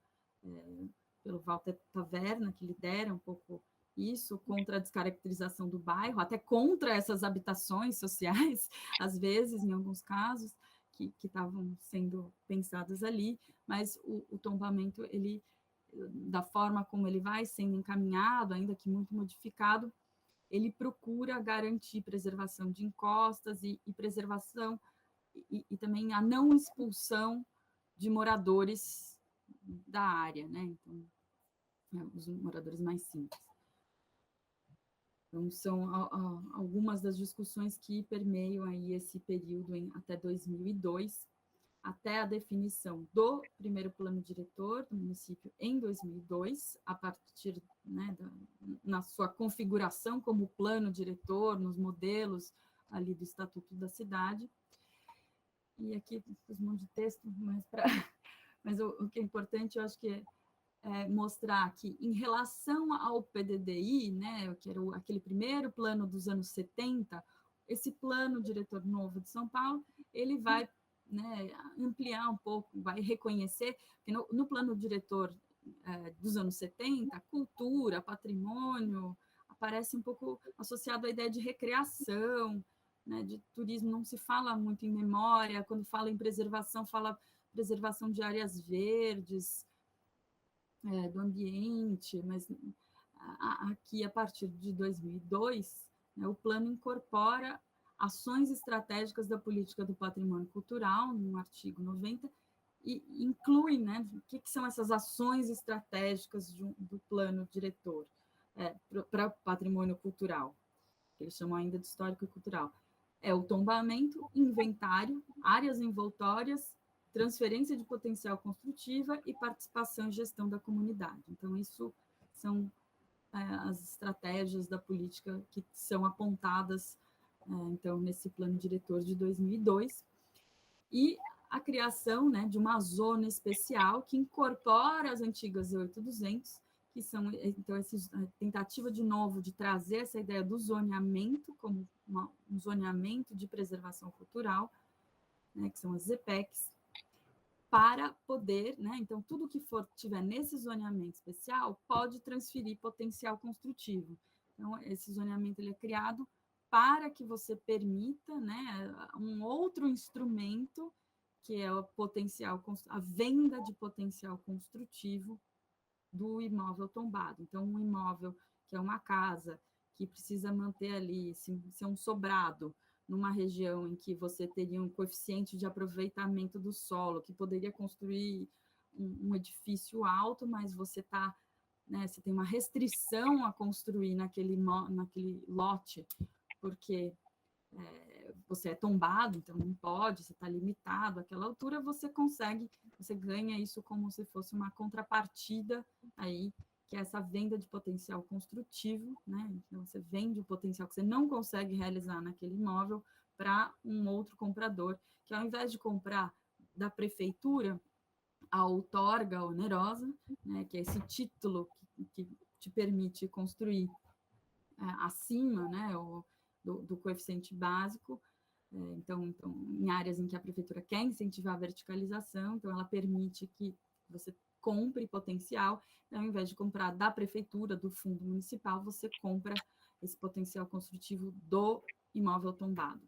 pelo Walter Taverna, que lidera um pouco isso, contra a descaracterização do bairro, até contra essas habitações sociais, às vezes, em alguns casos, que estavam sendo pensadas ali, mas o tombamento, ele, da forma como ele vai sendo encaminhado, ainda que muito modificado, ele procura garantir preservação de encostas e preservação e também a não expulsão de moradores da área, né? Então, os moradores mais simples. Então, são algumas das discussões que permeiam aí esse período até 2002, até a definição do primeiro plano diretor do município em 2002, a partir, né, na sua configuração como plano diretor, nos modelos ali do Estatuto da Cidade. E aqui, fiz um monte de texto, mas o que é importante, eu acho que mostrar que, em relação ao PDDI, né, que era aquele primeiro plano dos anos 70, esse plano diretor novo de São Paulo, ele vai, né, ampliar um pouco, vai reconhecer que no plano diretor dos anos 70, cultura, patrimônio, aparece um pouco associado à ideia de recreação, né, de turismo, não se fala muito em memória, quando fala em preservação, fala preservação de áreas verdes, do ambiente, mas aqui, a partir de 2002, né, o plano incorpora ações estratégicas da política do patrimônio cultural, no artigo 90, e inclui, né, o que são essas ações estratégicas do plano diretor para o patrimônio cultural, que eles chamam ainda de histórico e cultural. É o tombamento, inventário, áreas envoltórias, transferência de potencial construtiva e participação e gestão da comunidade. Então, isso são as estratégias da política que são apontadas, então, nesse plano diretor de 2002, e a criação, né, de uma zona especial que incorpora as antigas 8200, que são, então, a tentativa, de novo, de trazer essa ideia do zoneamento, como um zoneamento de preservação cultural, né, que são as ZPECs, para poder, né, então, tudo que tiver nesse zoneamento especial pode transferir potencial construtivo. Então, esse zoneamento ele é criado para que você permita, né, um outro instrumento, que é a venda de potencial construtivo do imóvel tombado. Então, um imóvel que é uma casa, que precisa manter ali, se é um sobrado, numa região em que você teria um coeficiente de aproveitamento do solo, que poderia construir um edifício alto, mas você né, você tem uma restrição a construir naquele lote, porque você é tombado, então não pode, você está limitado àquela altura, você ganha isso como se fosse uma contrapartida aí, que é essa venda de potencial construtivo, né? Então, você vende o potencial que você não consegue realizar naquele imóvel para um outro comprador, que ao invés de comprar da prefeitura, a outorga onerosa, né, que é esse título que te permite construir acima, né, do coeficiente básico. Então, em áreas em que a prefeitura quer incentivar a verticalização, então ela permite que você compre potencial, então, ao invés de comprar da prefeitura, do fundo municipal, você compra esse potencial construtivo do imóvel tombado.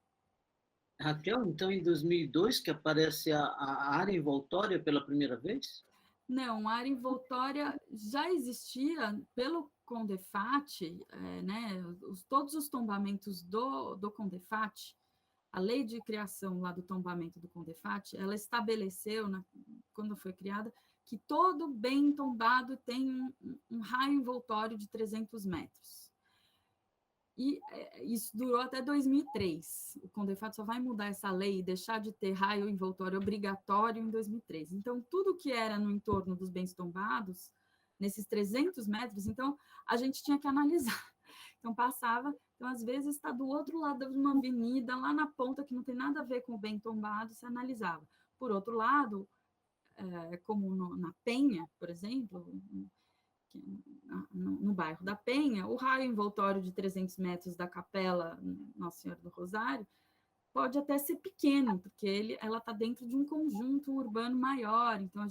Raquel, então, em 2002 que aparece a área envoltória pela primeira vez? Não, a área envoltória já existia pelo CONDEFAT, né, todos os tombamentos do CONDEFAT, a lei de criação lá do tombamento do CONDEFAT, ela estabeleceu, quando foi criada, que todo bem tombado tem um raio envoltório de 300 metros. E isso durou até 2003. O CONDEFAT só vai mudar essa lei e deixar de ter raio envoltório obrigatório em 2003. Então, tudo que era no entorno dos bens tombados, nesses 300 metros, então, a gente tinha que analisar. Então, passava, então, às vezes, está do outro lado de uma avenida, lá na ponta, que não tem nada a ver com o bem tombado, se analisava. Por outro lado, como na Penha, por exemplo, no bairro da Penha, o raio envoltório de 300 metros da capela Nossa Senhora do Rosário pode até ser pequeno, porque ela está dentro de um conjunto urbano maior, então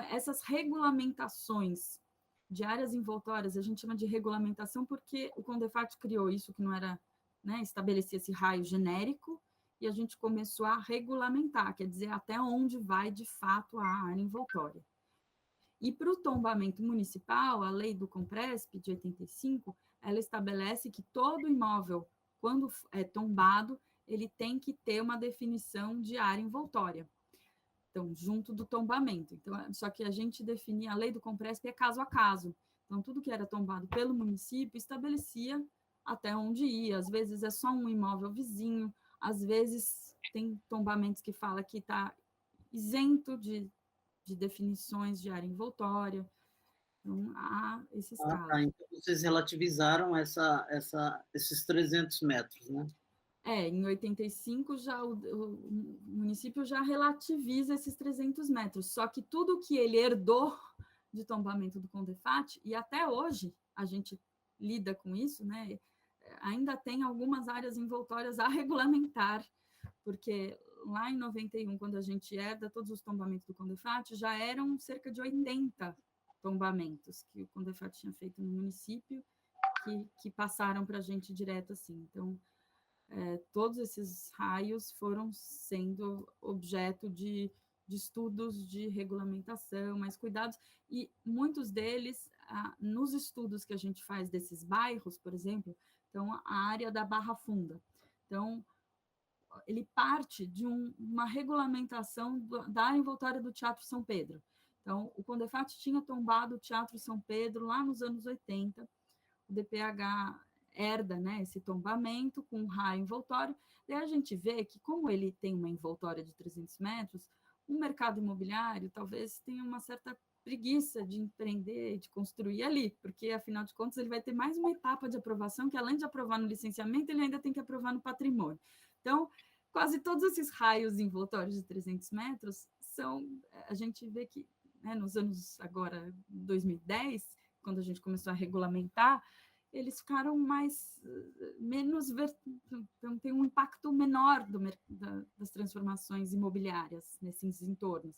essas regulamentações de áreas envoltórias, a gente chama de regulamentação porque o CONDEFAT criou isso que não era, né, estabelecia esse raio genérico, e a gente começou a regulamentar, quer dizer, até onde vai de fato a área envoltória. E para o tombamento municipal, a lei do Compresp de 85, ela estabelece que todo imóvel, quando é tombado, ele tem que ter uma definição de área envoltória. Então, junto do tombamento. Então, só que a gente definia, a lei do Compresp é caso a caso. Então, tudo que era tombado pelo município estabelecia até onde ia. Às vezes é só um imóvel vizinho, às vezes tem tombamentos que fala que está isento de definições de área envoltória. Então, há esses casos. Então vocês relativizaram esses 300 metros, né? Em 85, o município já relativiza esses 300 metros, só que tudo que ele herdou de tombamento do CONDEFAT, e até hoje a gente lida com isso, né? Ainda tem algumas áreas envoltórias a regulamentar, porque lá em 91, quando a gente herda todos os tombamentos do CONDEFAT, já eram cerca de 80 tombamentos que o CONDEFAT tinha feito no município, que passaram para a gente direto assim. Então, todos esses raios foram sendo objeto de estudos de regulamentação, mais cuidados, e muitos deles, nos estudos que a gente faz desses bairros, por exemplo, então, a área da Barra Funda. Então, ele parte de uma regulamentação da área envoltória do Teatro São Pedro. Então, o CONDEFAT tinha tombado o Teatro São Pedro lá nos anos 80, o DPH herda, né, esse tombamento com um raio envoltório, e a gente vê que, como ele tem uma envoltória de 300 metros, o mercado imobiliário talvez tenha uma certa preguiça de empreender, de construir ali, porque, afinal de contas, ele vai ter mais uma etapa de aprovação, que além de aprovar no licenciamento, ele ainda tem que aprovar no patrimônio. Então, quase todos esses raios envoltórios de 300 metros a gente vê que, né, nos anos agora, 2010, quando a gente começou a regulamentar, eles ficaram menos, então tem um impacto menor das transformações imobiliárias nesses entornos.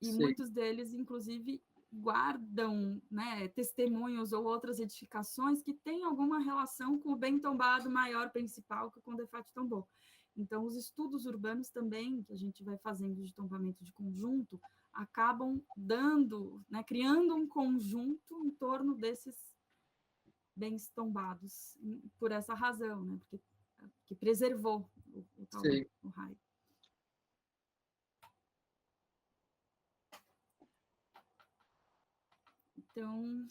E Sim. Muitos deles, inclusive, guardam, né, testemunhos ou outras edificações que têm alguma relação com o bem tombado maior principal que o CONDEFAT tombou. Então, os estudos urbanos também, que a gente vai fazendo de tombamento de conjunto, acabam né, criando um conjunto em torno desses bens tombados, por essa razão, né, porque que preservou o raio. Então,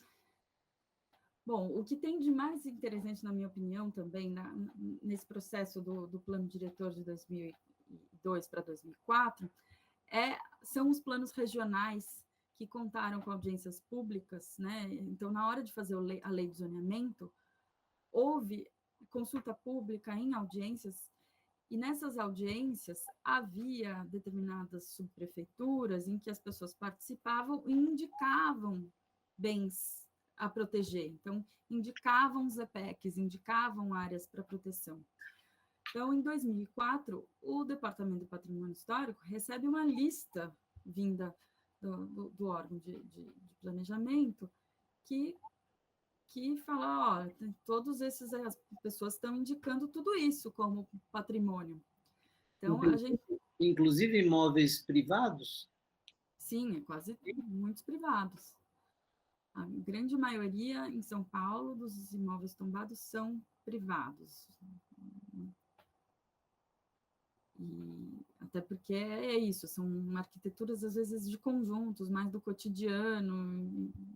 bom, o que tem de mais interessante, na minha opinião, também, nesse processo do plano diretor de 2002 para 2004, são os planos regionais que contaram com audiências públicas, né? Então, na hora de fazer a lei de zoneamento, houve consulta pública em audiências, e nessas audiências havia determinadas subprefeituras em que as pessoas participavam e indicavam bens a proteger. Então, indicavam os EPECs, indicavam áreas para proteção. Então, em 2004, o Departamento do Patrimônio Histórico recebe uma lista vinda do órgão de planejamento que fala, todos esses, as pessoas estão indicando tudo isso como patrimônio. Então, inclusive imóveis privados? Sim, quase muitos privados. A grande maioria em São Paulo dos imóveis tombados são privados. E até porque é isso, são arquiteturas às vezes de conjuntos, mais do cotidiano,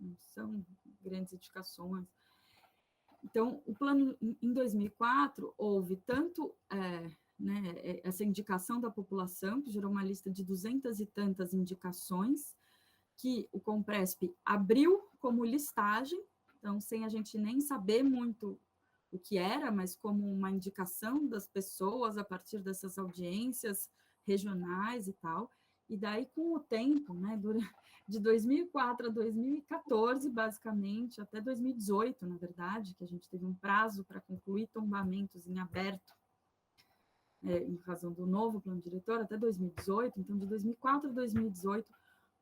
não são grandes edificações. Então, o plano, em 2004, houve tanto né, essa indicação da população, que gerou uma lista de 200 e tantas indicações, que o Compresp abriu como listagem, então, sem a gente nem saber muito o que era, mas como uma indicação das pessoas a partir dessas audiências regionais e tal. E daí, com o tempo, né, de 2004 a 2014, basicamente, até 2018, na verdade, que a gente teve um prazo para concluir tombamentos em aberto, em razão do novo plano diretor, até 2018. Então, de 2004 a 2018,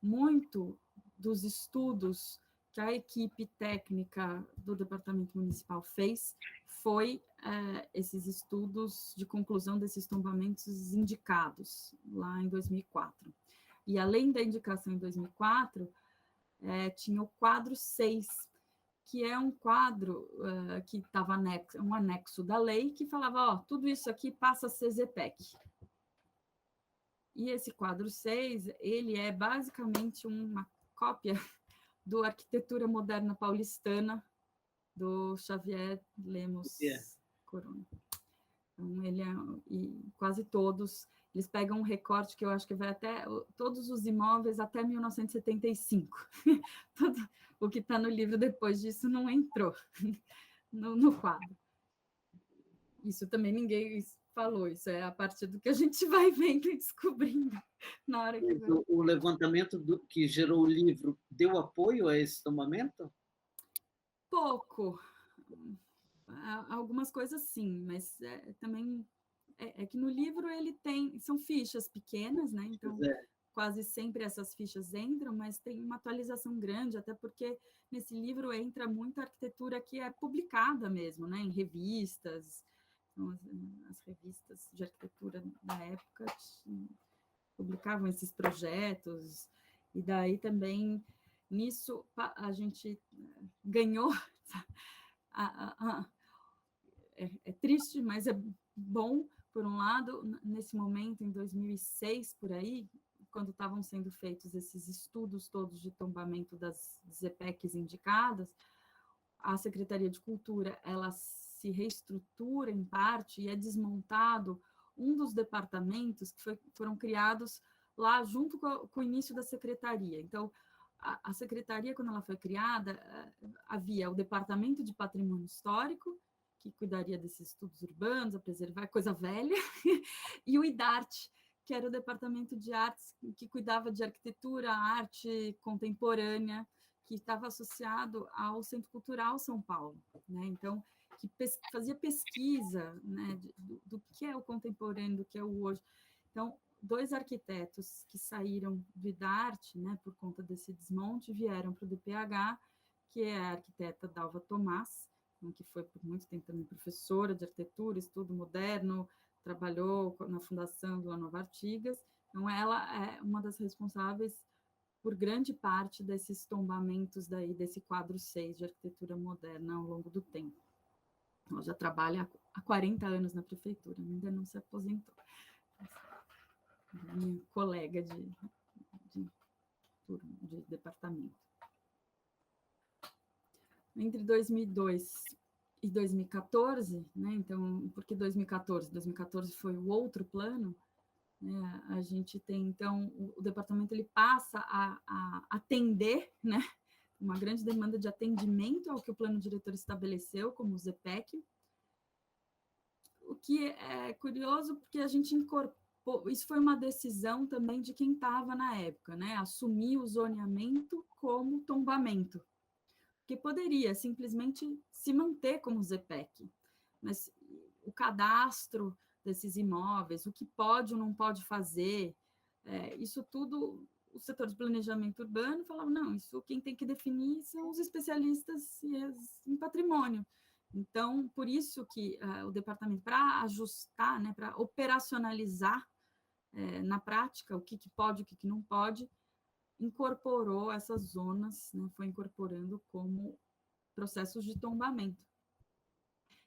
muito dos estudos que a equipe técnica do Departamento Municipal fez foi esses estudos de conclusão desses tombamentos indicados lá em 2004. E além da indicação em 2004, tinha o quadro 6, que é um quadro que estava um anexo da lei que falava, ó, tudo isso aqui passa a ser ZPEC. E esse quadro 6, ele é basicamente uma cópia do Arquitetura Moderna Paulistana, do Xavier Lemos Corona. Então, ele e quase todos, eles pegam um recorte que eu acho que vai até, todos os imóveis até 1975. Tudo o que está no livro depois disso não entrou no quadro. Isso também ninguém falou, isso é a partir do que a gente vai vendo e descobrindo na hora que vai... O levantamento que gerou o livro deu apoio a esse tombamento? Pouco. Algumas coisas sim, mas também que no livro ele tem, são fichas pequenas, né? Então, quase sempre essas fichas entram, mas tem uma atualização grande, até porque nesse livro entra muita arquitetura que é publicada mesmo, né? Em revistas. Então, as revistas de arquitetura da época publicavam esses projetos, e daí também nisso a gente ganhou. É triste, mas é bom, por um lado, nesse momento, em 2006, por aí, quando estavam sendo feitos esses estudos todos de tombamento das ZPECs indicadas, a Secretaria de Cultura, ela se reestrutura em parte e é desmontado um dos departamentos que foram criados lá junto com o início da Secretaria. Então, a Secretaria, quando ela foi criada, havia o Departamento de Patrimônio Histórico, que cuidaria desses estudos urbanos, a preservar coisa velha, e o IDART, que era o departamento de artes que cuidava de arquitetura, arte contemporânea, que estava associado ao Centro Cultural São Paulo, né? Então, que fazia pesquisa, né, do que é o contemporâneo, do que é o hoje. Então, 2 arquitetos que saíram do IDART, né, por conta desse desmonte, vieram para o DPH, que é a arquiteta Dalva Tomás, que foi por muito tempo também professora de arquitetura, estudo moderno, trabalhou na fundação do Nova Artigas. Então, ela é uma das responsáveis por grande parte desses tombamentos daí, desse quadro 6 de arquitetura moderna ao longo do tempo. Ela já trabalha há 40 anos na prefeitura, ainda não se aposentou. Minha colega de departamento. Entre 2002 e 2014, né, então, porque 2014 foi o outro plano, né, a gente tem, então, o departamento ele passa a atender, né, uma grande demanda de atendimento ao que o plano diretor estabeleceu como o ZPEC, o que é curioso porque a gente incorporou, isso foi uma decisão também de quem estava na época, né, assumir o zoneamento como tombamento, que poderia simplesmente se manter como ZPEC, mas o cadastro desses imóveis, o que pode ou não pode fazer, isso tudo, o setor de planejamento urbano falava, não, isso quem tem que definir são os especialistas em patrimônio. Então, por isso que o departamento, para ajustar, né, para operacionalizar na prática o que pode, o que não pode, incorporou essas zonas, né, foi incorporando como processos de tombamento.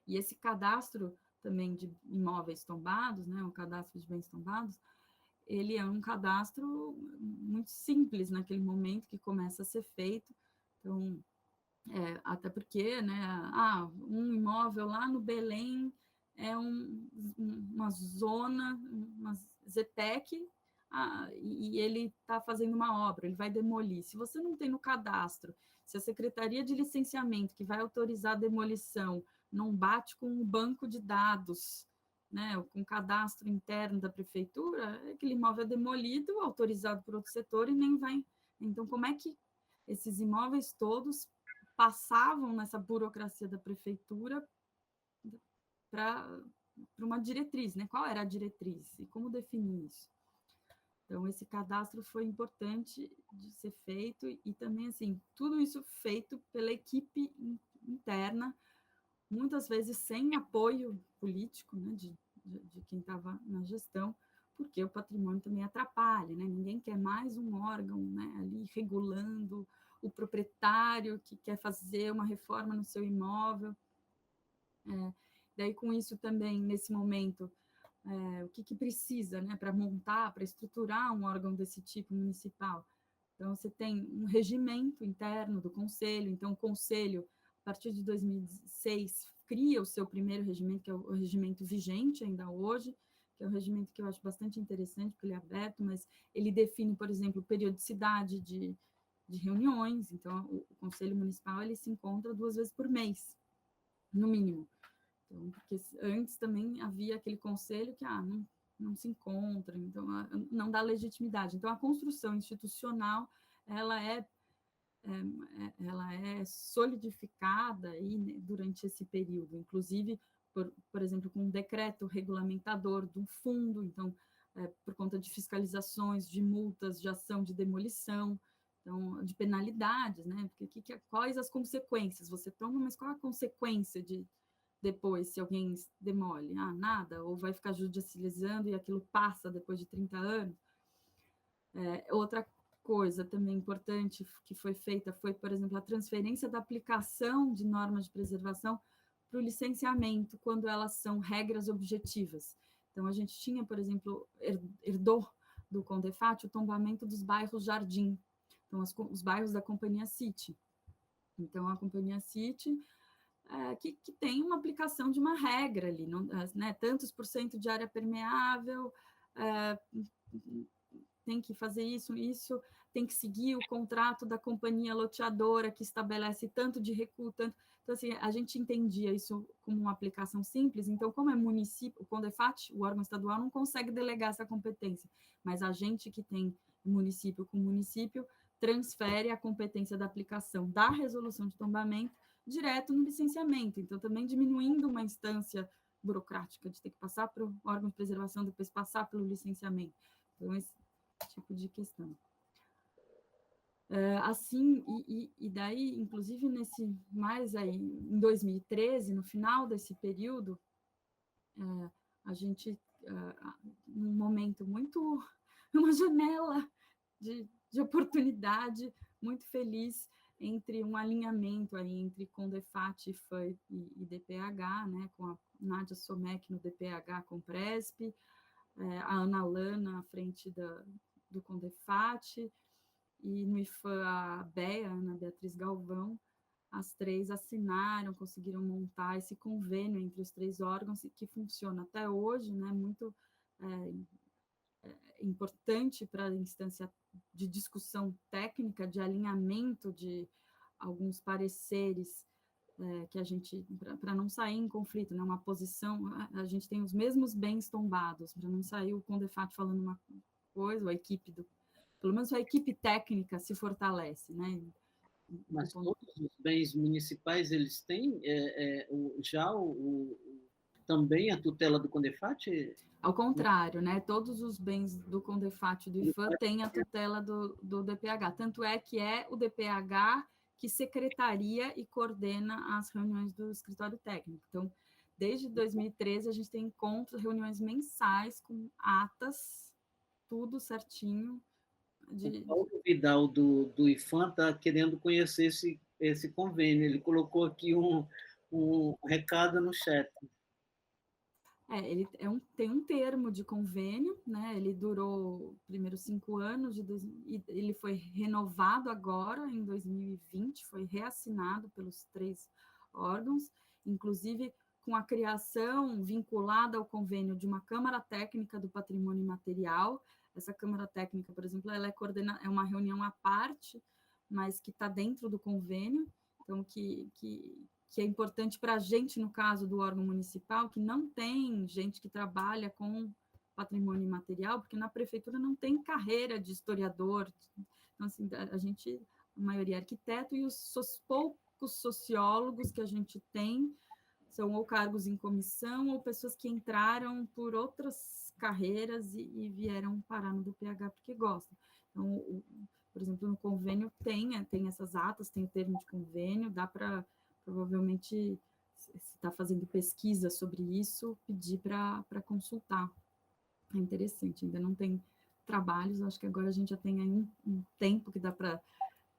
E esse cadastro também de imóveis tombados, né, o cadastro de bens tombados, ele é um cadastro muito simples naquele momento que começa a ser feito. Então, até porque, né, um imóvel lá no Belém é uma zona, uma ZTEC, e ele está fazendo uma obra, ele vai demolir. Se você não tem no cadastro, se a Secretaria de Licenciamento, que vai autorizar a demolição, não bate com o banco de dados, né, com o cadastro interno da prefeitura, aquele imóvel é demolido, autorizado por outro setor e nem vai. Então, como é que esses imóveis todos passavam nessa burocracia da prefeitura para uma diretriz, né? Qual era a diretriz e como definir isso? Então, esse cadastro foi importante de ser feito e também, assim, tudo isso feito pela equipe interna, muitas vezes sem apoio político, né, de quem estava na gestão, porque o patrimônio também atrapalha, né? Ninguém quer mais um órgão, né, ali regulando o proprietário que quer fazer uma reforma no seu imóvel. Daí, com isso também, nesse momento, o que precisa, né, para montar, para estruturar um órgão desse tipo municipal? Então, você tem um regimento interno do conselho, então o conselho, a partir de 2006, cria o seu primeiro regimento, que é o regimento vigente ainda hoje, que é um regimento que eu acho bastante interessante, porque ele é aberto, mas ele define, por exemplo, periodicidade de reuniões, então o conselho municipal ele se encontra 2 vezes por mês, no mínimo. Então, porque antes também havia aquele conselho que não se encontra, então não dá legitimidade. Então, a construção institucional ela é solidificada aí, né, durante esse período, inclusive, por exemplo, com um decreto regulamentador do fundo, então, por conta de fiscalizações, de multas, de ação de demolição, então, de penalidades, né? Porque quais as consequências? Você toma, mas qual a consequência de depois, se alguém demole? Nada, ou vai ficar judicializando e aquilo passa depois de 30 anos. Outra coisa também importante que foi feita foi, por exemplo, a transferência da aplicação de normas de preservação para o licenciamento, quando elas são regras objetivas. Então, a gente tinha, por exemplo, herdou do Condefat o tombamento dos bairros Jardim, então, os bairros da Companhia City. Então, a Companhia City, que tem uma aplicação de uma regra ali, não, né, tantos por cento de área permeável, tem que fazer isso, tem que seguir o contrato da companhia loteadora que estabelece tanto de recuo, tanto. Então, assim, a gente entendia isso como uma aplicação simples, então, como é município, o CONDEFAT, o órgão estadual, não consegue delegar essa competência, mas a gente que tem município com município transfere a competência da aplicação da resolução de tombamento direto no licenciamento, então também diminuindo uma instância burocrática de ter que passar para o órgão de preservação, depois passar pelo licenciamento. Então, esse tipo de questão. Assim, e daí, inclusive, mais aí, em 2013, no final desse período, a gente, num momento muito, uma janela de oportunidade muito feliz entre um alinhamento aí entre Condefat, IFAM e DPH, né, com a Nádia Somek no DPH com o Presp, a Ana Lana à frente do Condefat, e no IFAM a Bea, Ana Beatriz Galvão, as três assinaram, conseguiram montar esse convênio entre os 3 órgãos, que funciona até hoje, né, muito importante para a instância de discussão técnica, de alinhamento de alguns pareceres, que a gente, para não sair em conflito, né, uma posição, a gente tem os mesmos bens tombados, para não sair o Condefat falando uma coisa, ou a equipe pelo menos a equipe técnica se fortalece, né? Mas todos os bens municipais, eles têm também a tutela do CONDEFAT? Ao contrário, né? Todos os bens do Condefat e do IFAM têm a tutela do DPH. Tanto é que é o DPH que secretaria e coordena as reuniões do escritório técnico. Então, desde 2013, a gente tem encontros, reuniões mensais com atas, tudo certinho. O Paulo Vidal, do IFAM, está querendo conhecer esse convênio. Ele colocou aqui um recado no chat. Ele tem um termo de convênio, né? Ele durou primeiro 5 anos, e ele foi renovado agora, em 2020, foi reassinado pelos 3 órgãos, inclusive com a criação vinculada ao convênio de uma Câmara Técnica do Patrimônio Imaterial. Essa Câmara Técnica, por exemplo, ela é uma reunião à parte, mas que está dentro do convênio, então que é importante para a gente, no caso do órgão municipal, que não tem gente que trabalha com patrimônio imaterial, porque na prefeitura não tem carreira de historiador. Então, assim, a maioria é arquiteto, e os poucos sociólogos que a gente tem são ou cargos em comissão ou pessoas que entraram por outras carreiras e vieram parar no DPH porque gostam. Então, por exemplo, no convênio tem essas atas, tem o termo de convênio, dá para, provavelmente, se está fazendo pesquisa sobre isso, pedir para consultar. É interessante, ainda não tem trabalhos, acho que agora a gente já tem aí um tempo que dá para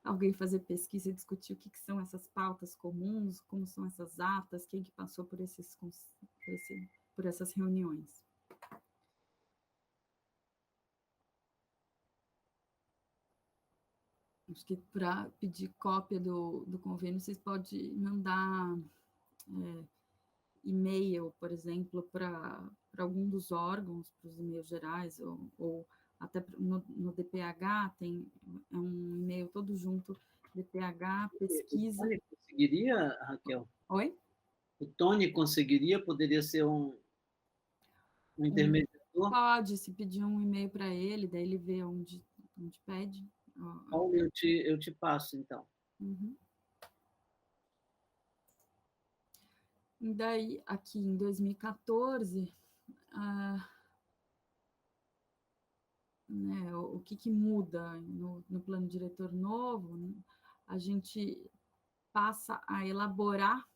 alguém fazer pesquisa e discutir o que são essas pautas comuns, como são essas atas, quem que passou por essas reuniões. Acho que para pedir cópia do convênio, vocês podem mandar e-mail, por exemplo, para algum dos órgãos, para os e-mails gerais, ou até no DPH, é um e-mail todo junto, DPH, pesquisa. O Tony conseguiria, Raquel? Oi? O Tony conseguiria? Poderia ser um intermediador? Pode, se pedir um e-mail para ele, daí ele vê onde pede. Paulo, eu te passo, então. Uhum. E daí, aqui em 2014, né, o que muda no plano diretor novo? A gente passa a elaborar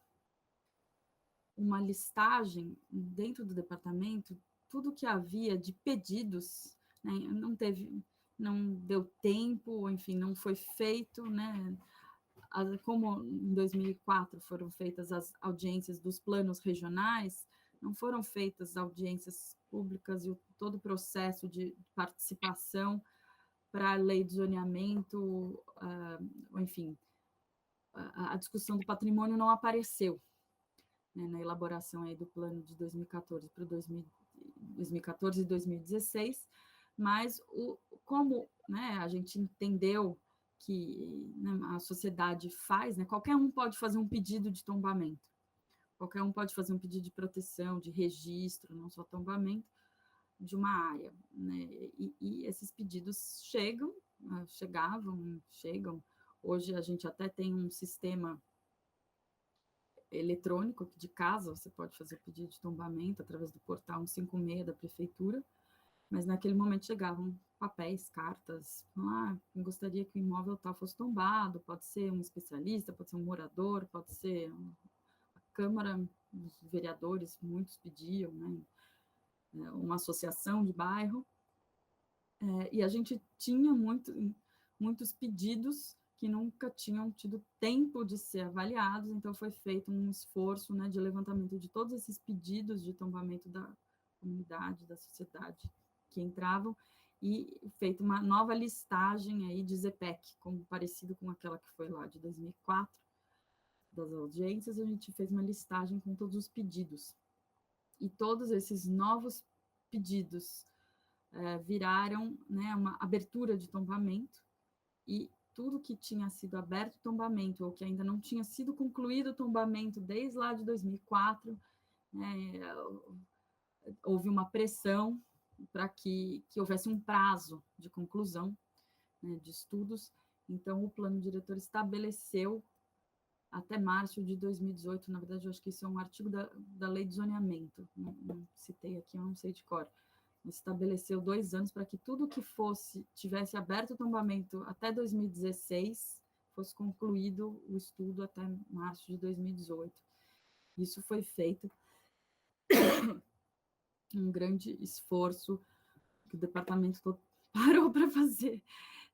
uma listagem dentro do departamento, tudo que havia de pedidos, né, não deu tempo, enfim, não foi feito, né? Como em 2004 foram feitas as audiências dos planos regionais, não foram feitas audiências públicas e todo o processo de participação para a lei de zoneamento, enfim, a discussão do patrimônio não apareceu, né, na elaboração aí do plano de 2014 para 2014 e 2016, mas como, né, a gente entendeu que, né, a sociedade faz, né, qualquer um pode fazer um pedido de tombamento, qualquer um pode fazer um pedido de proteção, de registro, não só tombamento, de uma área, né, e esses pedidos chegam, chegam, hoje a gente até tem um sistema eletrônico de casa, você pode fazer o pedido de tombamento através do portal 156 da prefeitura, mas naquele momento chegavam papéis, cartas, gostaria que o imóvel tal fosse tombado, pode ser um especialista, pode ser um morador, pode ser a Câmara, os vereadores, muitos pediam, né, uma associação de bairro, e a gente tinha muitos pedidos que nunca tinham tido tempo de ser avaliados, então foi feito um esforço, né, de levantamento de todos esses pedidos de tombamento da comunidade, da sociedade que entravam, e feito uma nova listagem aí de ZPEC, como parecido com aquela que foi lá de 2004, das audiências, a gente fez uma listagem com todos os pedidos. E todos esses novos pedidos viraram, né, uma abertura de tombamento, e tudo que tinha sido aberto tombamento, ou que ainda não tinha sido concluído o tombamento desde lá de 2004, né, houve uma pressão para que houvesse um prazo de conclusão, né, de estudos. Então, o plano diretor estabeleceu até março de 2018, na verdade, eu acho que isso é um artigo da lei de zoneamento, não citei aqui, eu não sei de cor, estabeleceu 2 anos para que tudo que tivesse aberto o tombamento até 2016, fosse concluído o estudo até março de 2018. Isso foi feito um grande esforço, que o departamento todo parou para fazer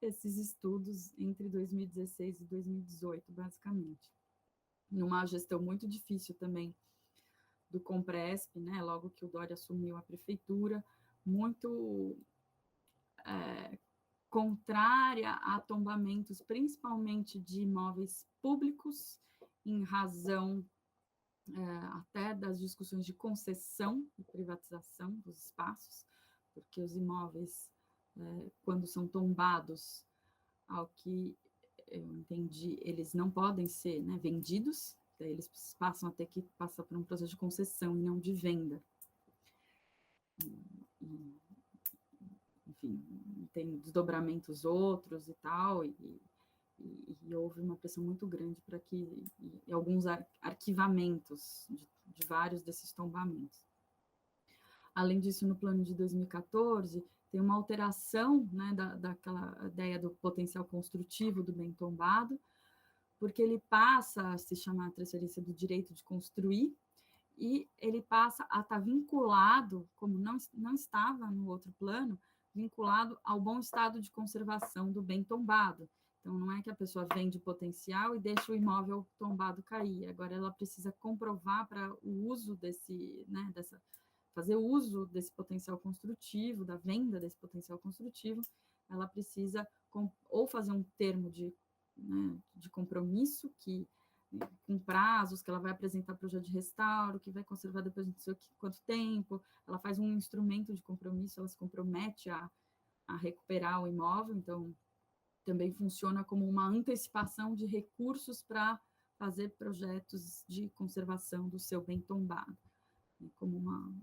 esses estudos entre 2016 e 2018, basicamente. Numa gestão muito difícil também do Compresp, né, logo que o Dória assumiu a prefeitura, muito contrária a tombamentos, principalmente de imóveis públicos, em razão até das discussões de concessão e privatização dos espaços, porque os imóveis, quando são tombados, ao que eu entendi, eles não podem ser, né, vendidos, eles passam a ter que passar por um processo de concessão e não de venda. Enfim, tem desdobramentos outros e tal, e houve uma pressão muito grande para que e alguns arquivamentos de vários desses tombamentos. Além disso, no plano de 2014, tem uma alteração, né, daquela ideia do potencial construtivo do bem tombado, porque ele passa a se chamar a transferência do direito de construir, e ele passa a estar vinculado, como não estava no outro plano, vinculado ao bom estado de conservação do bem tombado. Então, não é que a pessoa vende potencial e deixa o imóvel tombado cair. Agora, ela precisa comprovar para o uso desse, né, fazer uso desse potencial construtivo, da venda desse potencial construtivo, ela precisa ou fazer um termo né, de compromisso com prazos, que ela vai apresentar projeto de restauro, que vai conservar depois de não sei quanto tempo, ela faz um instrumento de compromisso, ela se compromete a recuperar o imóvel, então também funciona como uma antecipação de recursos para fazer projetos de conservação do seu bem tombado, como uma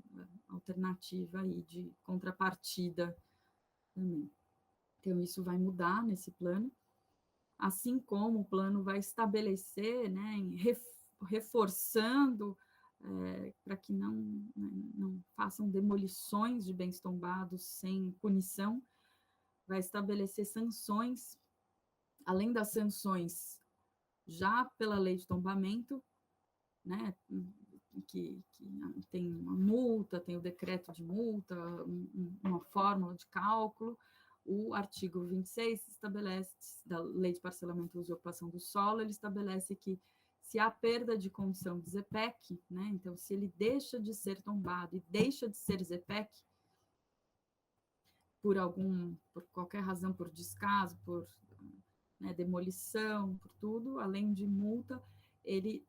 alternativa aí de contrapartida também. Então, isso vai mudar nesse plano, assim como o plano vai estabelecer, né, reforçando para que não façam demolições de bens tombados sem punição, vai estabelecer sanções, além das sanções já pela lei de tombamento, né, que tem uma multa, tem o decreto de multa, uma fórmula de cálculo. O artigo 26 estabelece, da Lei de Parcelamento e Usurpação do Solo, ele estabelece que se há perda de condição de ZPEC, né, então se ele deixa de ser tombado e deixa de ser ZPEC, por qualquer razão, por descaso, por demolição, por tudo, além de multa, ele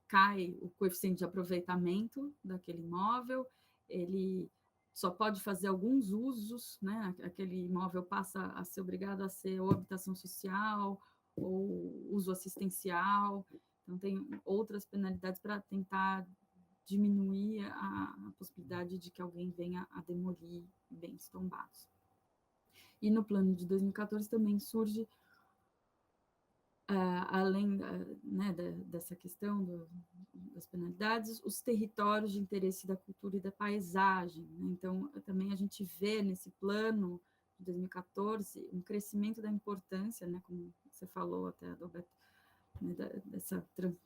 cai o coeficiente de aproveitamento daquele imóvel, ele só pode fazer alguns usos, né? Aquele imóvel passa a ser obrigado a ser ou habitação social ou uso assistencial, então tem outras penalidades para tentar diminuir a possibilidade de que alguém venha a demolir bens tombados. E no plano de 2014 também surge, além né, dessa questão das penalidades, os territórios de interesse da cultura e da paisagem. Né? Então, também a gente vê nesse plano de 2014 um crescimento da importância, né, como você falou até, Adalberto, né,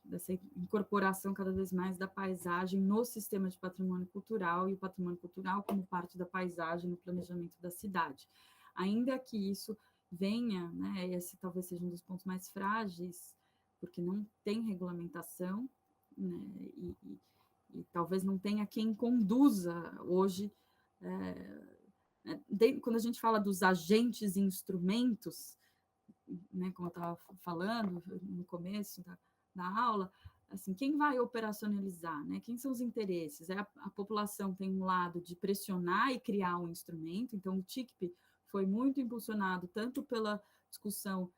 dessa incorporação cada vez mais da paisagem no sistema de patrimônio cultural, e o patrimônio cultural como parte da paisagem no planejamento da cidade. Ainda que isso venha, né, esse talvez seja um dos pontos mais frágeis, porque não tem regulamentação, né, e talvez não tenha quem conduza hoje, quando a gente fala dos agentes e instrumentos, né, como eu estava falando no começo da aula, assim, quem vai operacionalizar, né? Quem são os interesses? A população tem um lado de pressionar e criar um instrumento, então o TICP foi muito impulsionado tanto pela discussão